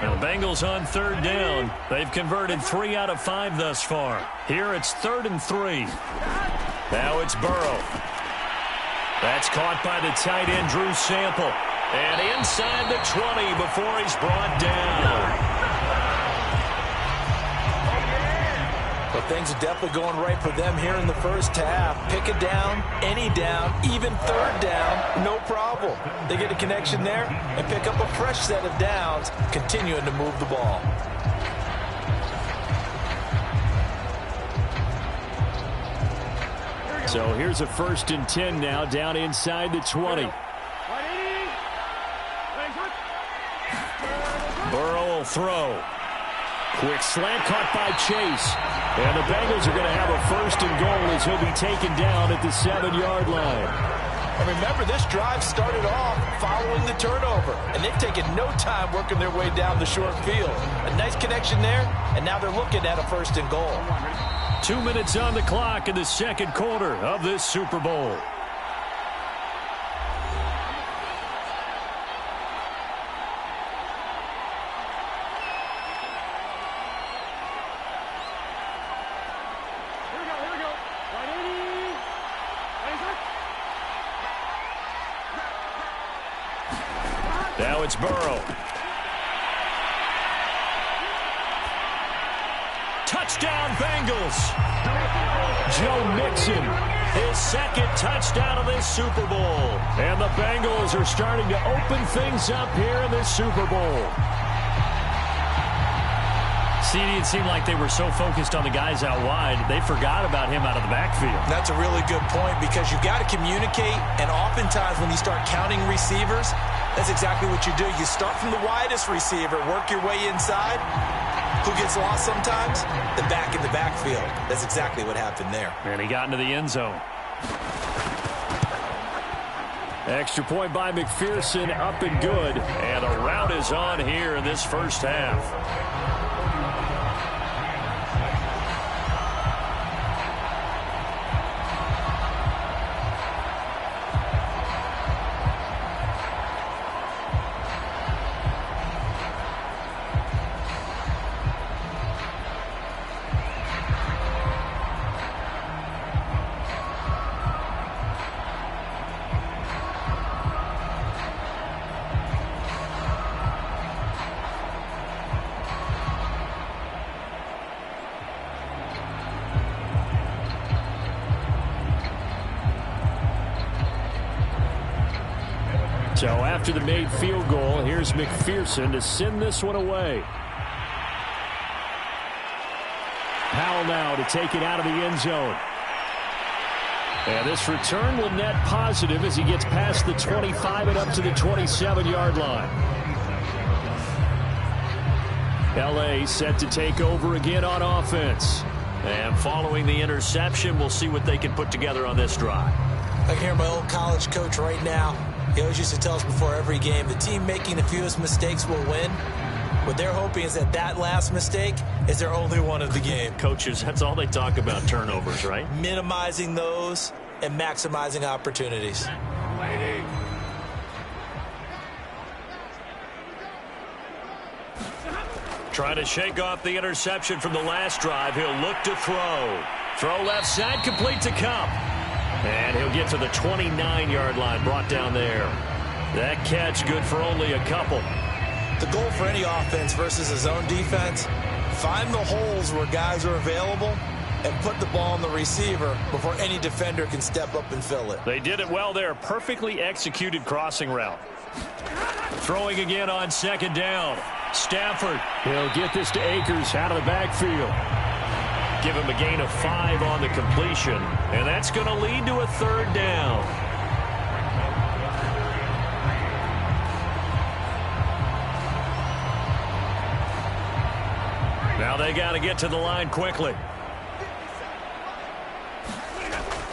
Now, the Bengals on 3rd down. They've converted 3 out of 5 thus far. Here it's 3rd and 3. Now it's Burrow. That's caught by the tight end, Drew Sample. And inside the 20 before he's brought down. Well, things are definitely going right for them here in the first half. Pick a down, any down, even 3rd down, no problem. They get a connection there and pick up a fresh set of downs, continuing to move the ball. So here's a 1st and 10 now, down inside the 20. Burrow will throw. Quick slant caught by Chase. And the Bengals are going to have a 1st and goal as he'll be taken down at the 7-yard line. And remember, this drive started off following the turnover, and they've taken no time working their way down the short field. A nice connection there, and now they're looking at a 1st and goal. 2 minutes on the clock in the second quarter of this Super Bowl. Now it's Burrow. Touchdown, Bengals. Joe Mixon, his 2nd touchdown of this Super Bowl. And the Bengals are starting to open things up here in this Super Bowl. See, it seemed like they were so focused on the guys out wide, they forgot about him out of the backfield. That's a really good point because you got to communicate, and oftentimes when you start counting receivers, that's exactly what you do. You start from the widest receiver, work your way inside. Who gets lost sometimes? The back in the backfield. That's exactly what happened there. And he got into the end zone. Extra point by McPherson, up and good. And a rout is on here in this first half. So after the made field goal, here's McPherson to send this one away. Powell now to take it out of the end zone. And this return will net positive as he gets past the 25 and up to the 27-yard line. L.A. set to take over again on offense. And following the interception, we'll see what they can put together on this drive. I can hear my old college coach right now. He always used to tell us before every game, the team making the fewest mistakes will win. What they're hoping is that last mistake is their only one of the game. Coaches, that's all they talk about, turnovers, right? Minimizing those and maximizing opportunities. Trying to shake off the interception from the last drive. He'll look to throw. Throw left side, complete to Cup. And he'll get to the 29-yard line, brought down there. That catch good for only a couple. The goal for any offense versus a zone defense, find the holes where guys are available and put the ball on the receiver before any defender can step up and fill it. They did it well there. Perfectly executed crossing route. Throwing again on second down. Stafford. He'll get this to Akers out of the backfield. Give him a gain of 5 on the completion. And that's going to lead to a third down. Now they got to get to the line quickly.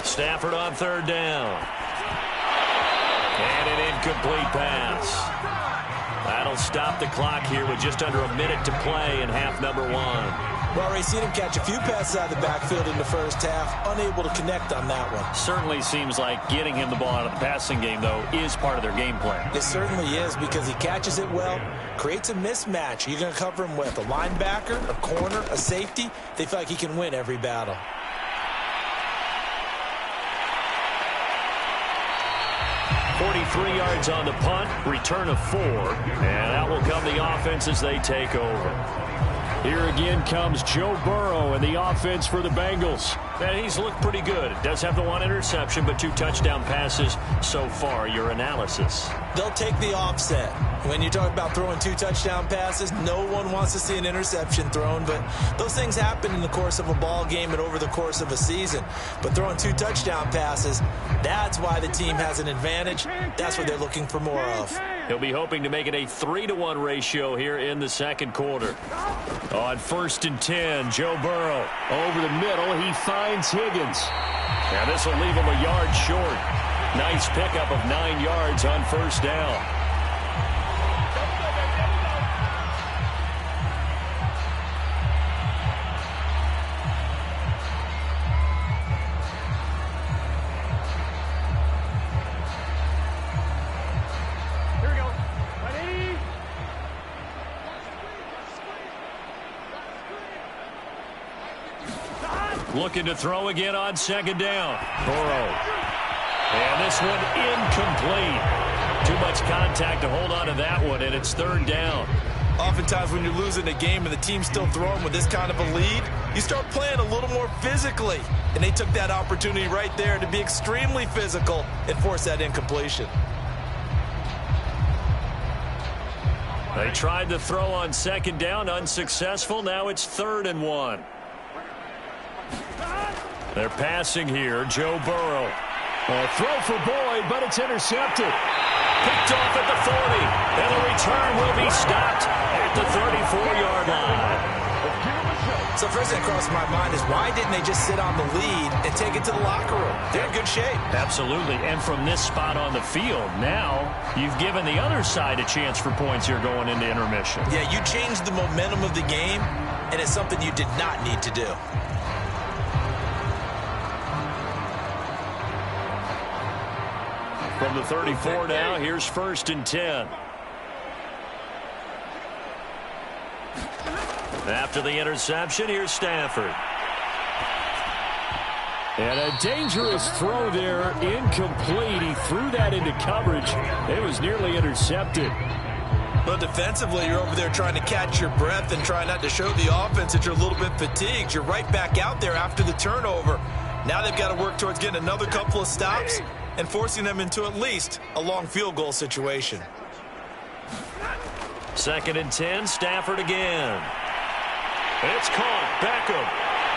Stafford on third down. And an incomplete pass. That'll stop the clock here with just under a minute to play in half number 1. Well, already seen him catch a few passes out of the backfield in the first half, unable to connect on that one. Certainly seems like getting him the ball out of the passing game, though, is part of their game plan. It certainly is because he catches it well, creates a mismatch. You're going to cover him with a linebacker, a corner, a safety. They feel like he can win every battle. .43 yards on the punt, return of 4, and out will come the offense as they take over. Here again comes Joe Burrow and the offense for the Bengals. And he's looked pretty good. It does have the 1 interception, but 2 touchdown passes so far. Your analysis? They'll take the offset. When you talk about throwing 2 touchdown passes, no one wants to see an interception thrown, but those things happen in the course of a ball game and over the course of a season. But throwing 2 touchdown passes, that's why the team has an advantage. That's what they're looking for more of. He'll be hoping to make it a 3-to-1 ratio here in the second quarter. On 1st and 10, Joe Burrow over the middle. He finds Higgins. And this will leave him a yard short. Nice pickup of 9 yards on first down. Looking to throw again on second down. Burrow. And this one incomplete. Too much contact to hold on to that one, and it's third down. Oftentimes when you're losing a game and the team's still throwing with this kind of a lead, you start playing a little more physically. And they took that opportunity right there to be extremely physical and force that incompletion. They tried to throw on second down, unsuccessful. Now it's 3rd and 1. They're passing here, Joe Burrow. A throw for Boyd, but it's intercepted. Picked off at the 40, and the return will be stopped at the 34-yard line. So first thing that crossed my mind is why didn't they just sit on the lead and take it to the locker room? They're in good shape. Absolutely, and from this spot on the field, now you've given the other side a chance for points here going into intermission. Yeah, you changed the momentum of the game, and it's something you did not need to do. From the 34 now, here's 1st and 10. After the interception, here's Stafford. And a dangerous throw there, incomplete. He threw that into coverage. It was nearly intercepted. But defensively, you're over there trying to catch your breath and try not to show the offense that you're a little bit fatigued. You're right back out there after the turnover. Now they've got to work towards getting another couple of stops and forcing them into at least a long field goal situation. 2nd and 10, Stafford again. It's caught, Beckham.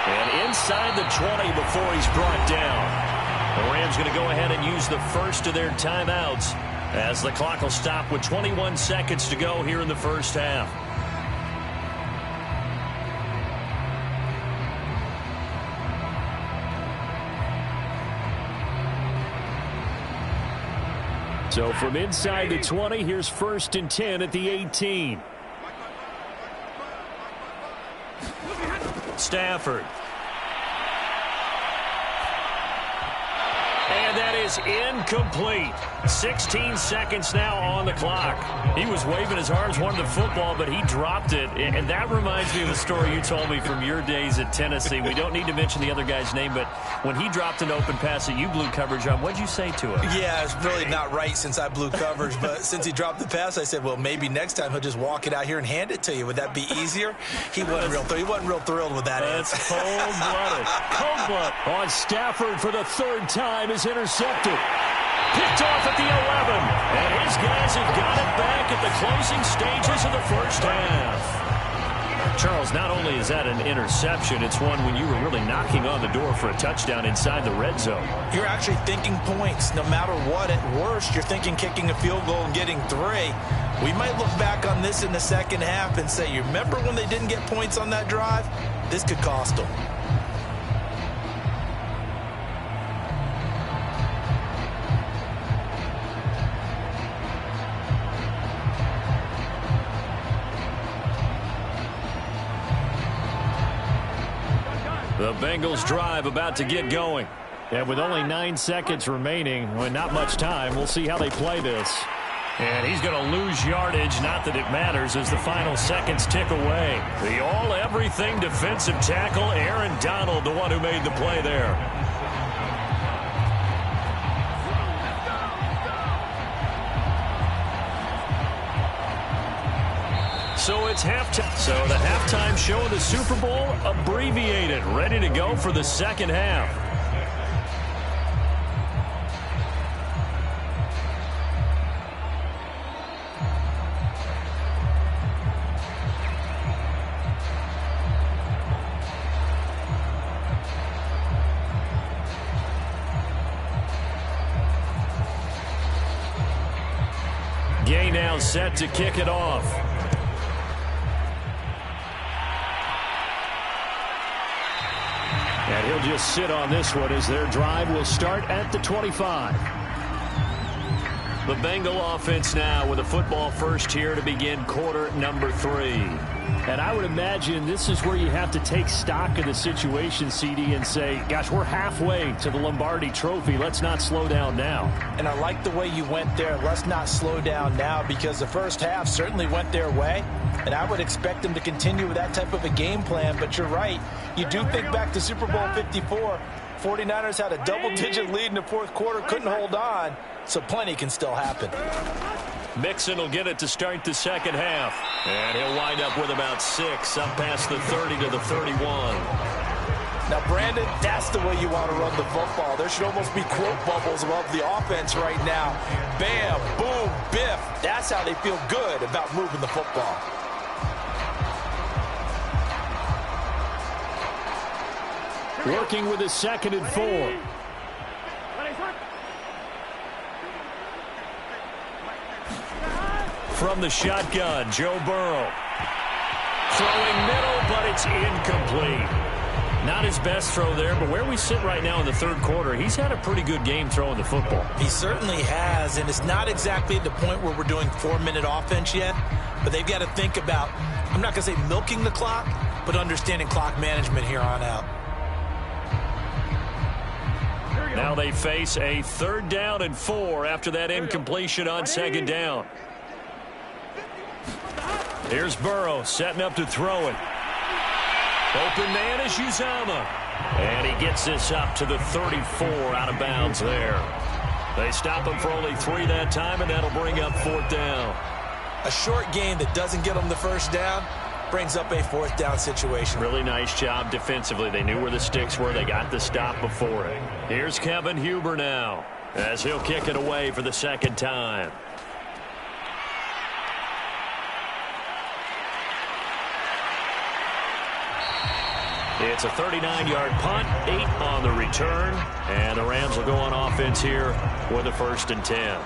And inside the 20 before he's brought down. The Rams going to go ahead and use the first of their timeouts as the clock will stop with 21 seconds to go here in the first half. So from inside the 20, here's 1st and 10 at the 18. Stafford. And that is incomplete. 16 seconds now on the clock. He was waving his arms, wanted the football, but he dropped it. And that reminds me of the story you told me from your days at Tennessee. We don't need to mention the other guy's name, but when he dropped an open pass that you blew coverage on, what'd you say to him? Yeah, it's really not right since I blew coverage, but since he dropped the pass, I said, well, maybe next time he'll just walk it out here and hand it to you. Would that be easier? He wasn't real thrilled with that. That's cold-blooded. Cold-blooded. On Stafford for the 3rd time is intercepted. Picked off at the 11. And his guys have got it back at the closing stages of the first half. Charles, not only is that an interception, it's one when you were really knocking on the door for a touchdown inside the red zone. You're actually thinking points. No matter what, at worst, you're thinking kicking a field goal and getting 3. We might look back on this in the second half and say, you remember when they didn't get points on that drive? This could cost them. The Bengals drive about to get going. And with only 9 seconds remaining, well, not much time, we'll see how they play this. And he's going to lose yardage, not that it matters, as the final seconds tick away. The all-everything defensive tackle, Aaron Donald, the one who made the play there. So it's halftime. So the halftime show of the Super Bowl abbreviated, ready to go for the second half. Gay now set to kick it off. And he'll just sit on this one as their drive will start at the 25. The Bengal offense now with a football first here to begin quarter number 3. And I would imagine this is where you have to take stock of the situation, CD, and say, gosh, we're halfway to the Lombardi Trophy. Let's not slow down now. And I like the way you went there. Let's not slow down now, because the first half certainly went their way. And I would expect them to continue with that type of a game plan. But you're right. You do think back to Super Bowl 54. 49ers had a double-digit lead in the fourth quarter, couldn't hold on. So plenty can still happen. Mixon will get it to start the second half. And he'll wind up with about 6 up past the 30 to the 31. Now, Brandon, that's the way you want to run the football. There should almost be quote bubbles above the offense right now. Bam, boom, biff. That's how they feel good about moving the football. Working with a 2nd and 4. From the shotgun, Joe Burrow. Throwing middle, but it's incomplete. Not his best throw there, but where we sit right now in the 3rd quarter, he's had a pretty good game throwing the football. He certainly has, and it's not exactly at the point where we're doing 4-minute offense yet, but they've got to think about, I'm not going to say milking the clock, but understanding clock management here on out. Now they face a 3rd down and 4 after that incompletion on 2nd down. Here's Burrow setting up to throw it. Open man is Uzomah. And he gets this up to the 34 out of bounds there. They stop him for only 3 that time, and that'll bring up 4th down. A short game that doesn't get them the 1st down brings up a 4th down situation. Really nice job defensively. They knew where the sticks were. They got the stop before it. Here's Kevin Huber now as he'll kick it away for the 2nd time. It's a 39-yard punt, 8 on the return, and the Rams will go on offense here with a 1st and 10.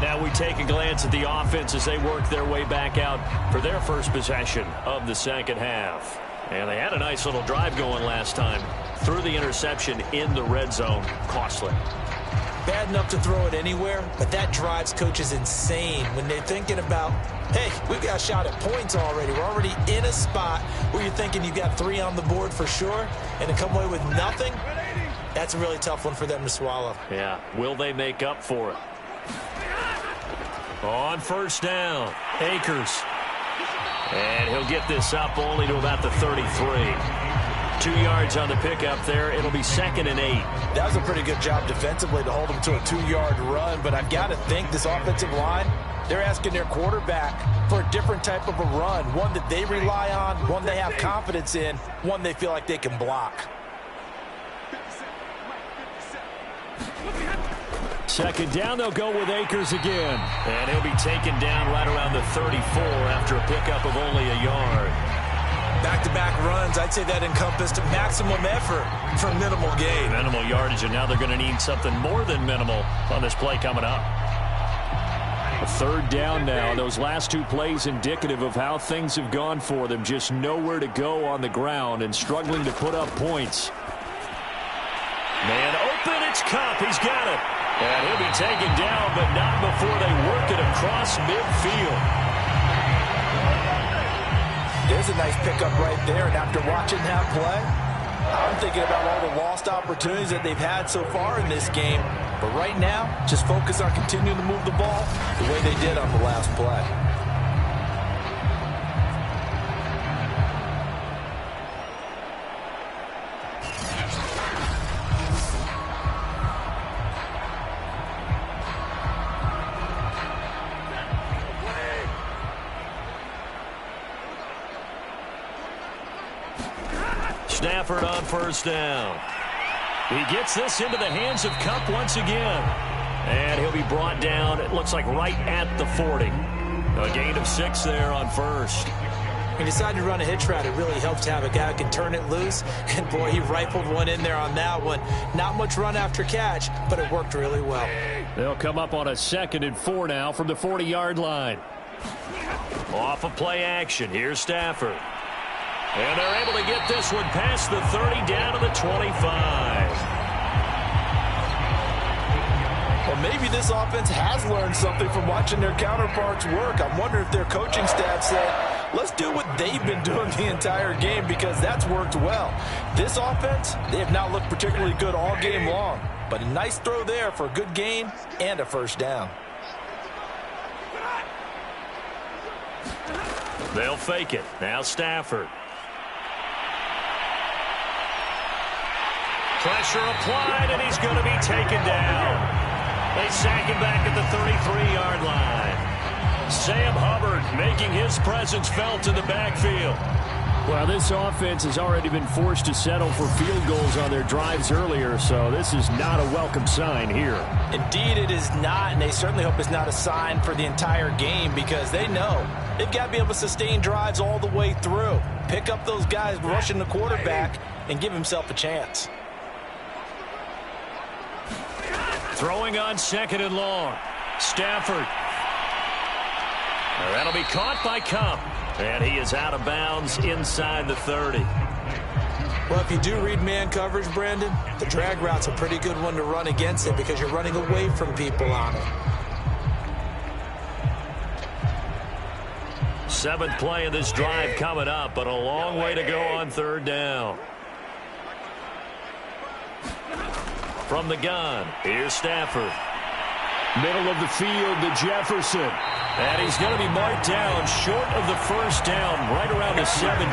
Now we take a glance at the offense as they work their way back out for their first possession of the 2nd half. And they had a nice little drive going last time. Threw the interception in the red zone. Costly. Bad enough to throw it anywhere, but that drives coaches insane when they're thinking about, hey, we've got a shot at points already. We're already in a spot where you're thinking you got 3 on the board for sure, and to come away with nothing, that's a really tough one for them to swallow. Yeah, will they make up for it? On 1st down, Akers. And he'll get this up only to about the 33. 2 yards on the pickup there. It'll be 2nd and 8. That was a pretty good job defensively to hold them to a 2-yard run, but I've got to think this offensive line, they're asking their quarterback for a different type of a run, one that they rely on, one they have confidence in, one they feel like they can block. 2nd down, they'll go with Akers again. And he'll be taken down right around the 34 after a pickup of only a yard. Back-to-back runs, I'd say that encompassed maximum effort for minimal gain. Minimal yardage, and now they're going to need something more than minimal on this play coming up. A 3rd down now. Those last 2 plays indicative of how things have gone for them. Just nowhere to go on the ground and struggling to put up points. Man open, it's Kupp. He's got it. And he'll be taken down, but not before they work it across midfield. There's a nice pickup right there, and after watching that play, I'm thinking about all the lost opportunities that they've had so far in this game. But right now, just focus on continuing to move the ball the way they did on the last play. Stafford on 1st down. He gets this into the hands of Kupp once again. And he'll be brought down, it looks like right at the 40. A gain of 6 there on 1st. He decided to run a hitch route. It really helps to have a guy who can turn it loose. And, boy, he rifled one in there on that one. Not much run after catch, but it worked really well. They'll come up on a 2nd and 4 now from the 40-yard line. Off of play action, here's Stafford. And they're able to get this one past the 30 down to the 25. Well, maybe this offense has learned something from watching their counterparts work. I'm wondering if their coaching staff said, let's do what they've been doing the entire game, because that's worked well. This offense, they have not looked particularly good all game long. But a nice throw there for a good gain and a 1st down. They'll fake it. Now Stafford. Pressure applied, and he's going to be taken down. They sack him back at the 33-yard line. Sam Hubbard making his presence felt in the backfield. Well, this offense has already been forced to settle for field goals on their drives earlier, so this is not a welcome sign here. Indeed, it is not, and they certainly hope it's not a sign for the entire game because they know they've got to be able to sustain drives all the way through. Pick up those guys rushing the quarterback and give himself a chance. Throwing on 2nd and long. Stafford. That'll be caught by Kupp. And he is out of bounds inside the 30. Well, if you do read man coverage, Brandon, the drag route's a pretty good one to run against it because you're running away from people on it. 7th play of this drive coming up, but a long way to go on 3rd down. From the gun, here's Stafford. Middle of the field to Jefferson. And he's going to be marked down short of the 1st down, right around the 17.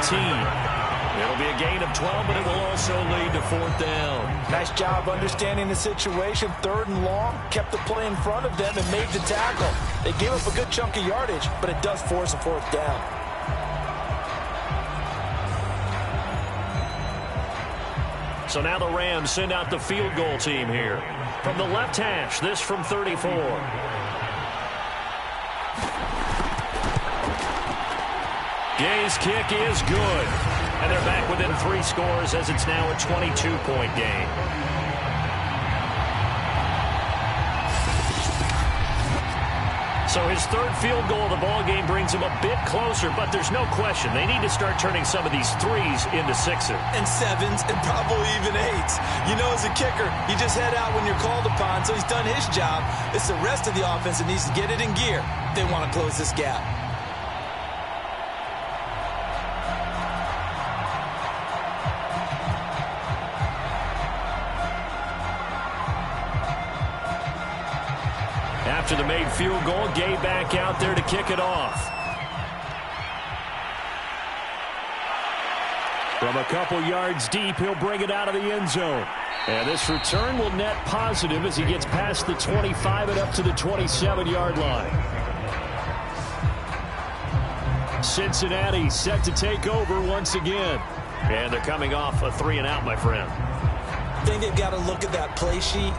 It'll be a gain of 12, but it will also lead to 4th down. Nice job understanding the situation. 3rd and long, kept the play in front of them and made the tackle. They gave up a good chunk of yardage, but it does force a 4th down. So now the Rams send out the field goal team here. From the left hash, this from 34. Gay's kick is good. And they're back within 3 scores as it's now a 22-point game. So his 3rd field goal of the ball game brings him a bit closer, but there's no question they need to start turning some of these 3s into 6s. And 7s and probably even 8s. You know, as a kicker, you just head out when you're called upon, so he's done his job. It's the rest of the offense that needs to get it in gear if they want to close this gap. After the made field goal, Gay back out there to kick it off. From a couple yards deep, he'll bring it out of the end zone. And this return will net positive as he gets past the 25 and up to the 27-yard line. Cincinnati set to take over once again. And they're coming off a 3-and-out, my friend. I think they've got to look at that play sheet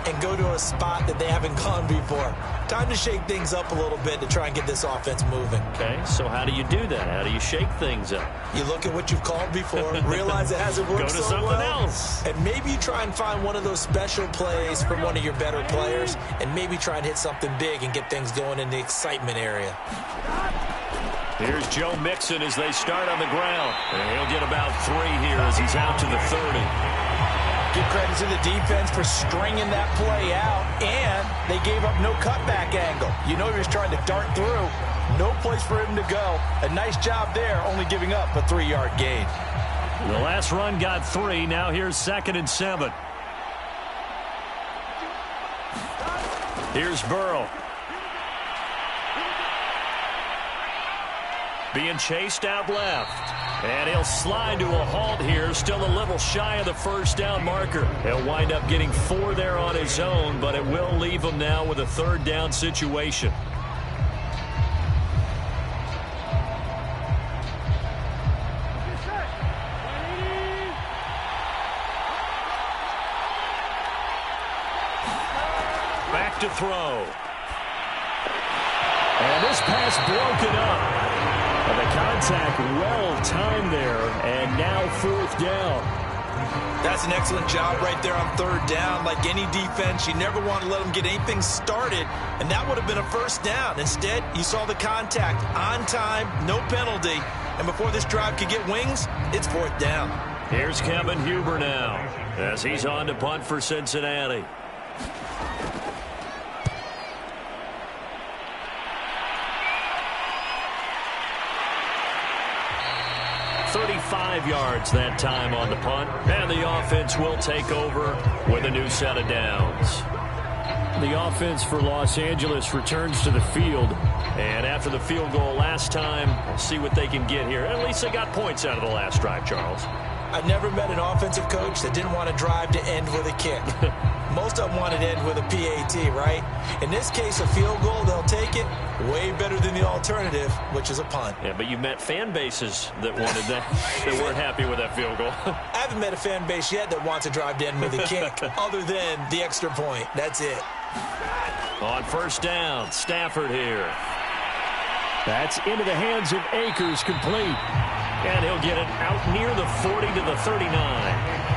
and go to a spot that they haven't gone before. Time to shake things up a little bit to try and get this offense moving. Okay, so how do you do that? How do you shake things up? You look at what you've called before, realize it hasn't worked so well. Go to something else. And maybe you try and find one of those special plays from one of your better players, and maybe try and hit something big and get things going in the excitement area. Here's Joe Mixon as they start on the ground. And he'll get about 3 here as he's out to the 30. Give credit to the defense for stringing that play out, and they gave up no cutback angle. You know he was trying to dart through. No place for him to go. A nice job there, only giving up a 3-yard gain. The last run got 3. Now here's 2nd and 7. Here's Burrow. Being chased out left. And he'll slide to a halt here, still a little shy of the 1st down marker. He'll wind up getting 4 there on his own, but it will leave him now with a 3rd down situation. Back to throw. And this pass broken up. And the contact well-timed there, and now 4th down. That's an excellent job right there on 3rd down. Like any defense, you never want to let them get anything started, and that would have been a 1st down. Instead, you saw the contact on time, no penalty, and before this drive could get wings, it's 4th down. Here's Kevin Huber now as he's on to punt for Cincinnati. 35 yards that time on the punt, and the offense will take over with a new set of downs. The offense for Los Angeles returns to the field, and after the field goal last time, we'll see what they can get here. At least they got points out of the last drive, Charles. I've never met an offensive coach that didn't want to drive to end with a kick. Most of them wanted to end with a PAT, right? In this case, a field goal, they'll take it. Way better than the alternative, which is a punt. Yeah, but you met fan bases that wanted that, that weren't happy with that field goal. I haven't met a fan base yet that wants to drive to end with a kick, other than the extra point. That's it. On first down, Stafford here. That's into the hands of Akers, complete. And he'll get it out near the 40 to the 39.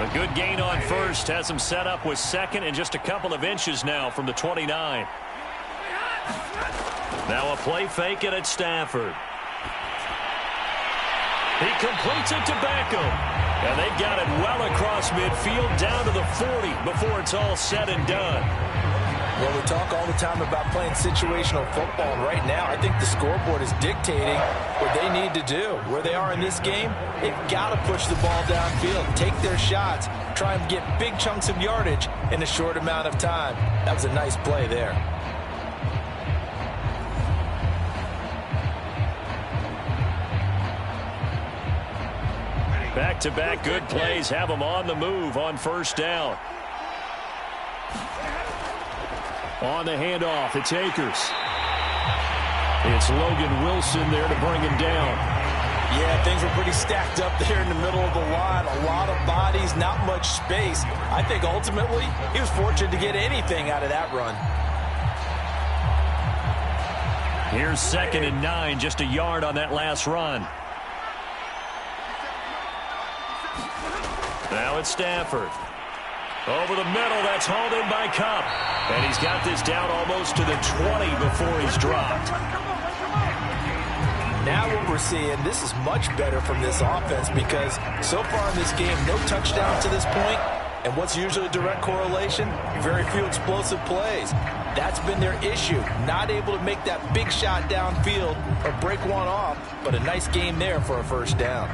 A good gain on first has him set up with second and just a couple of inches now from the 29. Now a play fake it at Stafford. He completes it to Beckham. And they've got it well across midfield down to the 40 before it's all said and done. Well, we talk all the time about playing situational football. And right now, I think the scoreboard is dictating what they need to do. Where they are in this game, they've got to push the ball downfield, take their shots, try and get big chunks of yardage in a short amount of time. That was a nice play there. Back-to-back good plays have them on the move on first down. On the handoff, it's Akers. It's Logan Wilson there to bring him down. Yeah, things were pretty stacked up there in the middle of the line. A lot of bodies, not much space. I think ultimately he was fortunate to get anything out of that run. Here's 2nd and 9, just a yard on that last run. Now it's Stafford. Over the middle, that's hauled in by Kupp. And he's got this down almost to the 20 before he's dropped. Now what we're seeing, this is much better from this offense because so far in this game, no touchdowns to this point. And what's usually a direct correlation? Very few explosive plays. That's been their issue. Not able to make that big shot downfield or break one off, but a nice game there for a first down.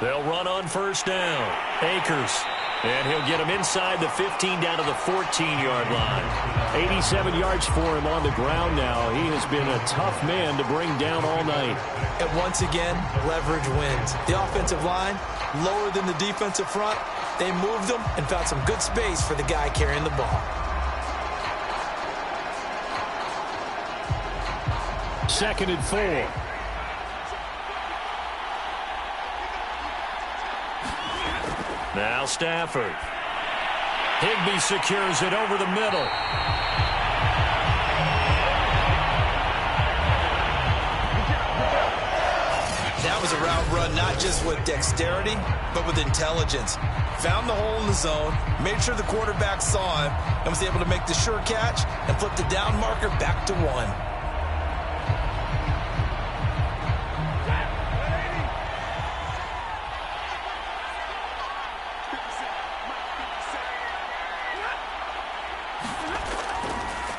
They'll run on first down. Akers. And he'll get him inside the 15 down to the 14-yard line. 87 yards for him on the ground now. He has been a tough man to bring down all night. And once again, leverage wins. The offensive line, lower than the defensive front. They moved them and found some good space for the guy carrying the ball. 2nd and 4. Now Stafford. Higbee secures it over the middle. That was a route run not just with dexterity, but with intelligence. Found the hole in the zone, made sure the quarterback saw him, and was able to make the sure catch and flip the down marker back to 1.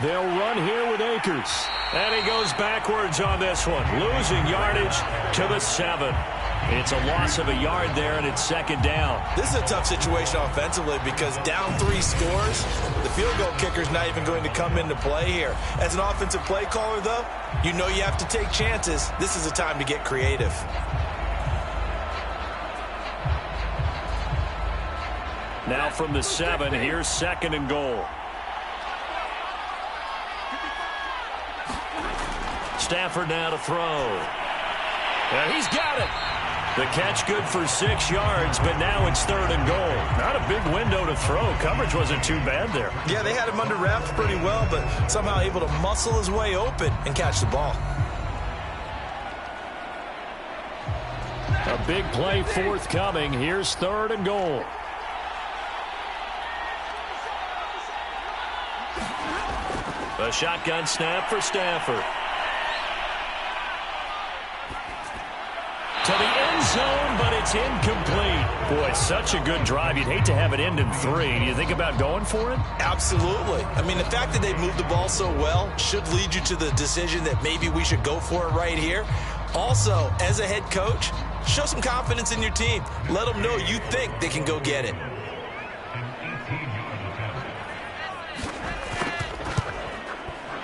They'll run here with Akers. And he goes backwards on this one, losing yardage to the 7. It's a loss of a yard there, and it's 2nd down. This is a tough situation offensively because down 3 scores, the field goal kicker's not even going to come into play here. As an offensive play caller, though, you know you have to take chances. This is a time to get creative. Now from the 7, here's 2nd and goal. Stafford now to throw. And he's got it. The catch good for 6 yards, but now it's 3rd and goal. Not a big window to throw. Coverage wasn't too bad there. Yeah, they had him under wraps pretty well, but somehow able to muscle his way open and catch the ball. A big play forthcoming. Here's 3rd and goal. A shotgun snap for Stafford. To the end zone, but it's incomplete. Boy, such a good drive. You'd hate to have it end in 3. Do you think about going for it? Absolutely. I mean, the fact that they moved the ball so well should lead you to the decision that maybe we should go for it right here. Also, as a head coach, show some confidence in your team. Let them know you think they can go get it.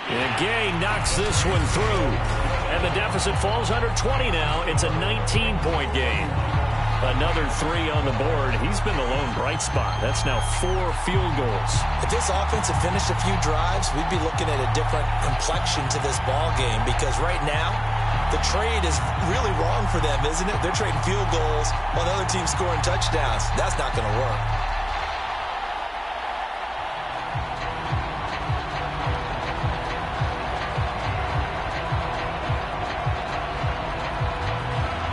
And Gay knocks this one through. And the deficit falls under 20 now. It's a 19-point game. Another 3 on the board. He's been the lone bright spot. That's now 4 field goals. If this offense had finished a few drives, we'd be looking at a different complexion to this ball game, because right now, the trade is really wrong for them, isn't it? They're trading field goals while the other team's scoring touchdowns. That's not going to work.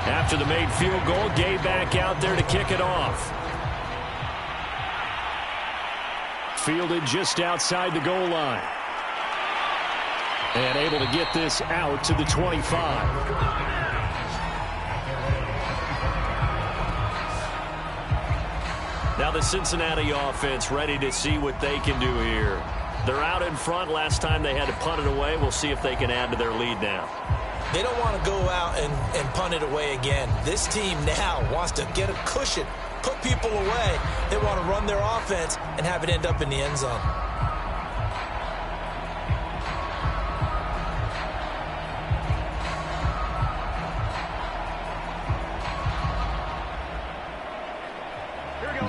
After the made field goal, Gay back out there to kick it off. Fielded just outside the goal line. And able to get this out to the 25. Now the Cincinnati offense ready to see what they can do here. They're out in front. Last time they had to punt it away. We'll see if they can add to their lead now. They don't want to go out and punt it away again. This team now wants to get a cushion, put people away. They want to run their offense and have it end up in the end zone.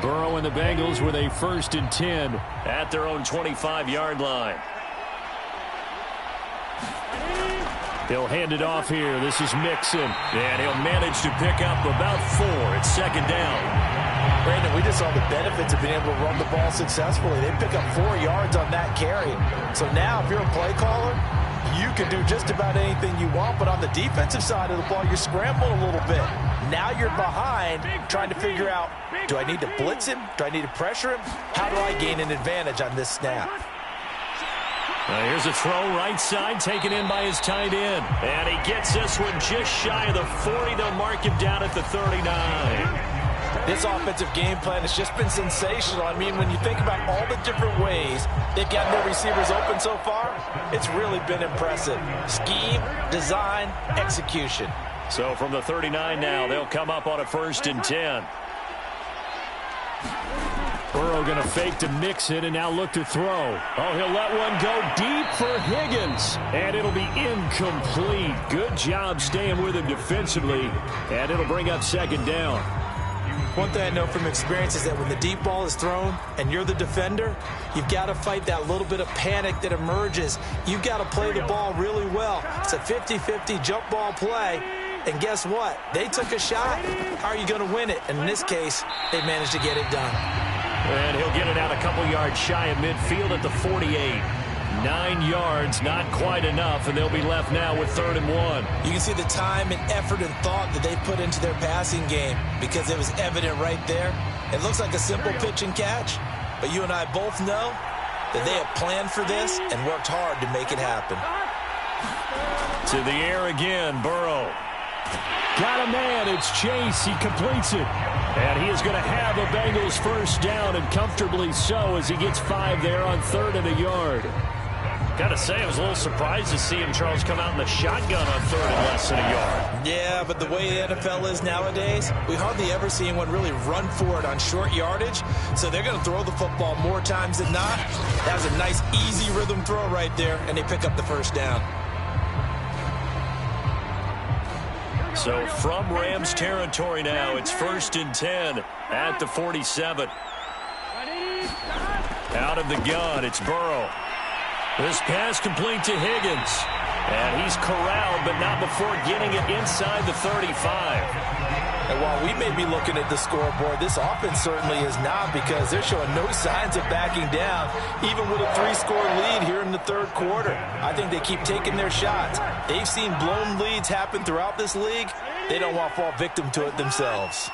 Burrow and the Bengals with a 1st and 10 at their own 25-yard line. He'll hand it off here. This is Mixon. And he'll manage to pick up about 4. It's 2nd down. Brandon, we just saw the benefits of being able to run the ball successfully. They pick up 4 yards on that carry. So now, if you're a play caller, you can do just about anything you want. But on the defensive side of the ball, you're scrambling a little bit. Now you're behind, trying to figure out, do I need to blitz him? Do I need to pressure him? How do I gain an advantage on this snap? Here's a throw right side, taken in by his tight end. And he gets this one just shy of the 40. They'll mark him down at the 39. This offensive game plan has just been sensational. I mean, when you think about all the different ways they've gotten their receivers open so far, it's really been impressive. Scheme, design, execution. So from the 39 now, they'll come up on a 1st and 10. Burrow going to fake to Mixon and now look to throw. Oh, he'll let one go deep for Higgins. And it'll be incomplete. Good job staying with him defensively. And it'll bring up 2nd down. One thing I know from experience is that when the deep ball is thrown and you're the defender, you've got to fight that little bit of panic that emerges. You've got to play the ball really well. It's a 50-50 jump ball play. And guess what? They took a shot. How are you going to win it? And in this case, they managed to get it done. And he'll get it out a couple yards shy of midfield at the 48. 9 yards, not quite enough, and they'll be left now with 3rd and 1. You can see the time and effort and thought that they put into their passing game, because it was evident right there. It looks like a simple pitch and catch, but you and I both know that they have planned for this and worked hard to make it happen. To the air again, Burrow. Got a man, it's Chase, he completes it. And he is going to have a Bengals 1st down, and comfortably so, as he gets 5 there on 3rd and a yard. Got to say, I was a little surprised to see him, Charles, come out in the shotgun on 3rd and less than a yard. Yeah, but the way the NFL is nowadays, we hardly ever see anyone really run for it on short yardage. So they're going to throw the football more times than not. That was a nice, easy rhythm throw right there, and they pick up the 1st down. So from Rams territory now, it's 1st and 10 at the 47. Out of the gun, it's Burrow. This pass complete to Higgins. And he's corralled, but not before getting it inside the 35. And while we may be looking at the scoreboard, this offense certainly is not, because they're showing no signs of backing down, even with a 3-score lead here in the 3rd quarter. I think they keep taking their shots. They've seen blown leads happen throughout this league. They don't want to fall victim to it themselves.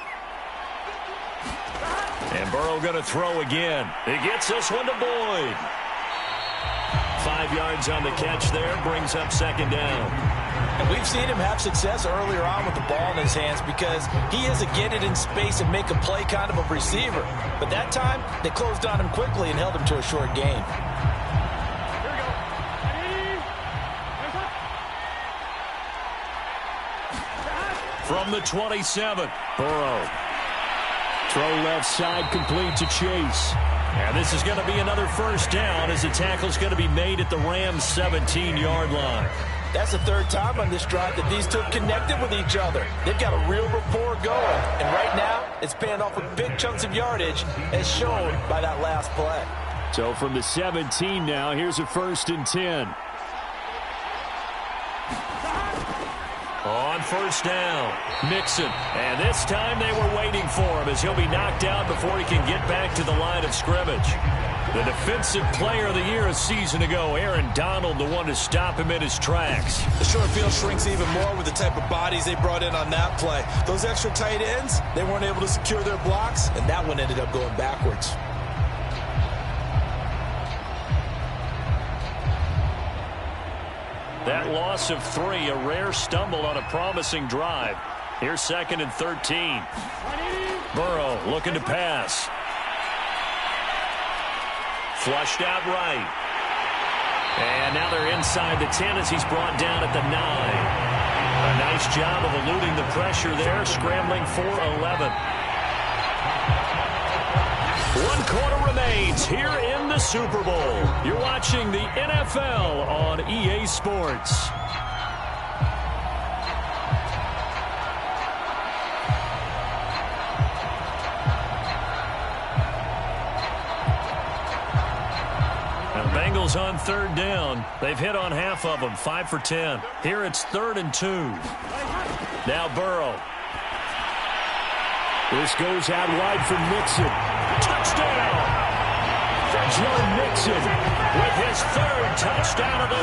And Burrow going to throw again. He gets this one to Boyd. 5 yards on the catch there, brings up 2nd down. And we've seen him have success earlier on with the ball in his hands because he is a get it in space and make a play kind of a receiver. But that time, they closed on him quickly and held him to a short gain. From the 27, Burrow. Throw left side, complete to Chase. And this is going to be another first down as the tackle's going to be made at the Rams' 17-yard line. That's the third time on this drive that these two have connected with each other. They've got a real rapport going. And right now, it's paying off with big chunks of yardage as shown by that last play. So from the 17 now, here's a 1st and 10. On first down, Mixon. And this time they were waiting for him as he'll be knocked out before he can get back to the line of scrimmage. The defensive player of the year a season ago, Aaron Donald, the one to stop him in his tracks. The short field shrinks even more with the type of bodies they brought in on that play. Those extra tight ends, they weren't able to secure their blocks, and that one ended up going backwards. That loss of 3, a rare stumble on a promising drive. Here's 2nd and 13. Burrow looking to pass. Flushed out right. And now they're inside the 10 as he's brought down at the 9. A nice job of eluding the pressure there, scrambling for 11. 1 quarter remains here in the Super Bowl. You're watching the NFL on EA Sports. Now the Bengals on 3rd down. They've hit on half of them, 5 for 10. Here it's 3rd and 2. Now Burrow. This goes out wide for Mixon. Touchdown! Joe Mixon with his 3rd touchdown of the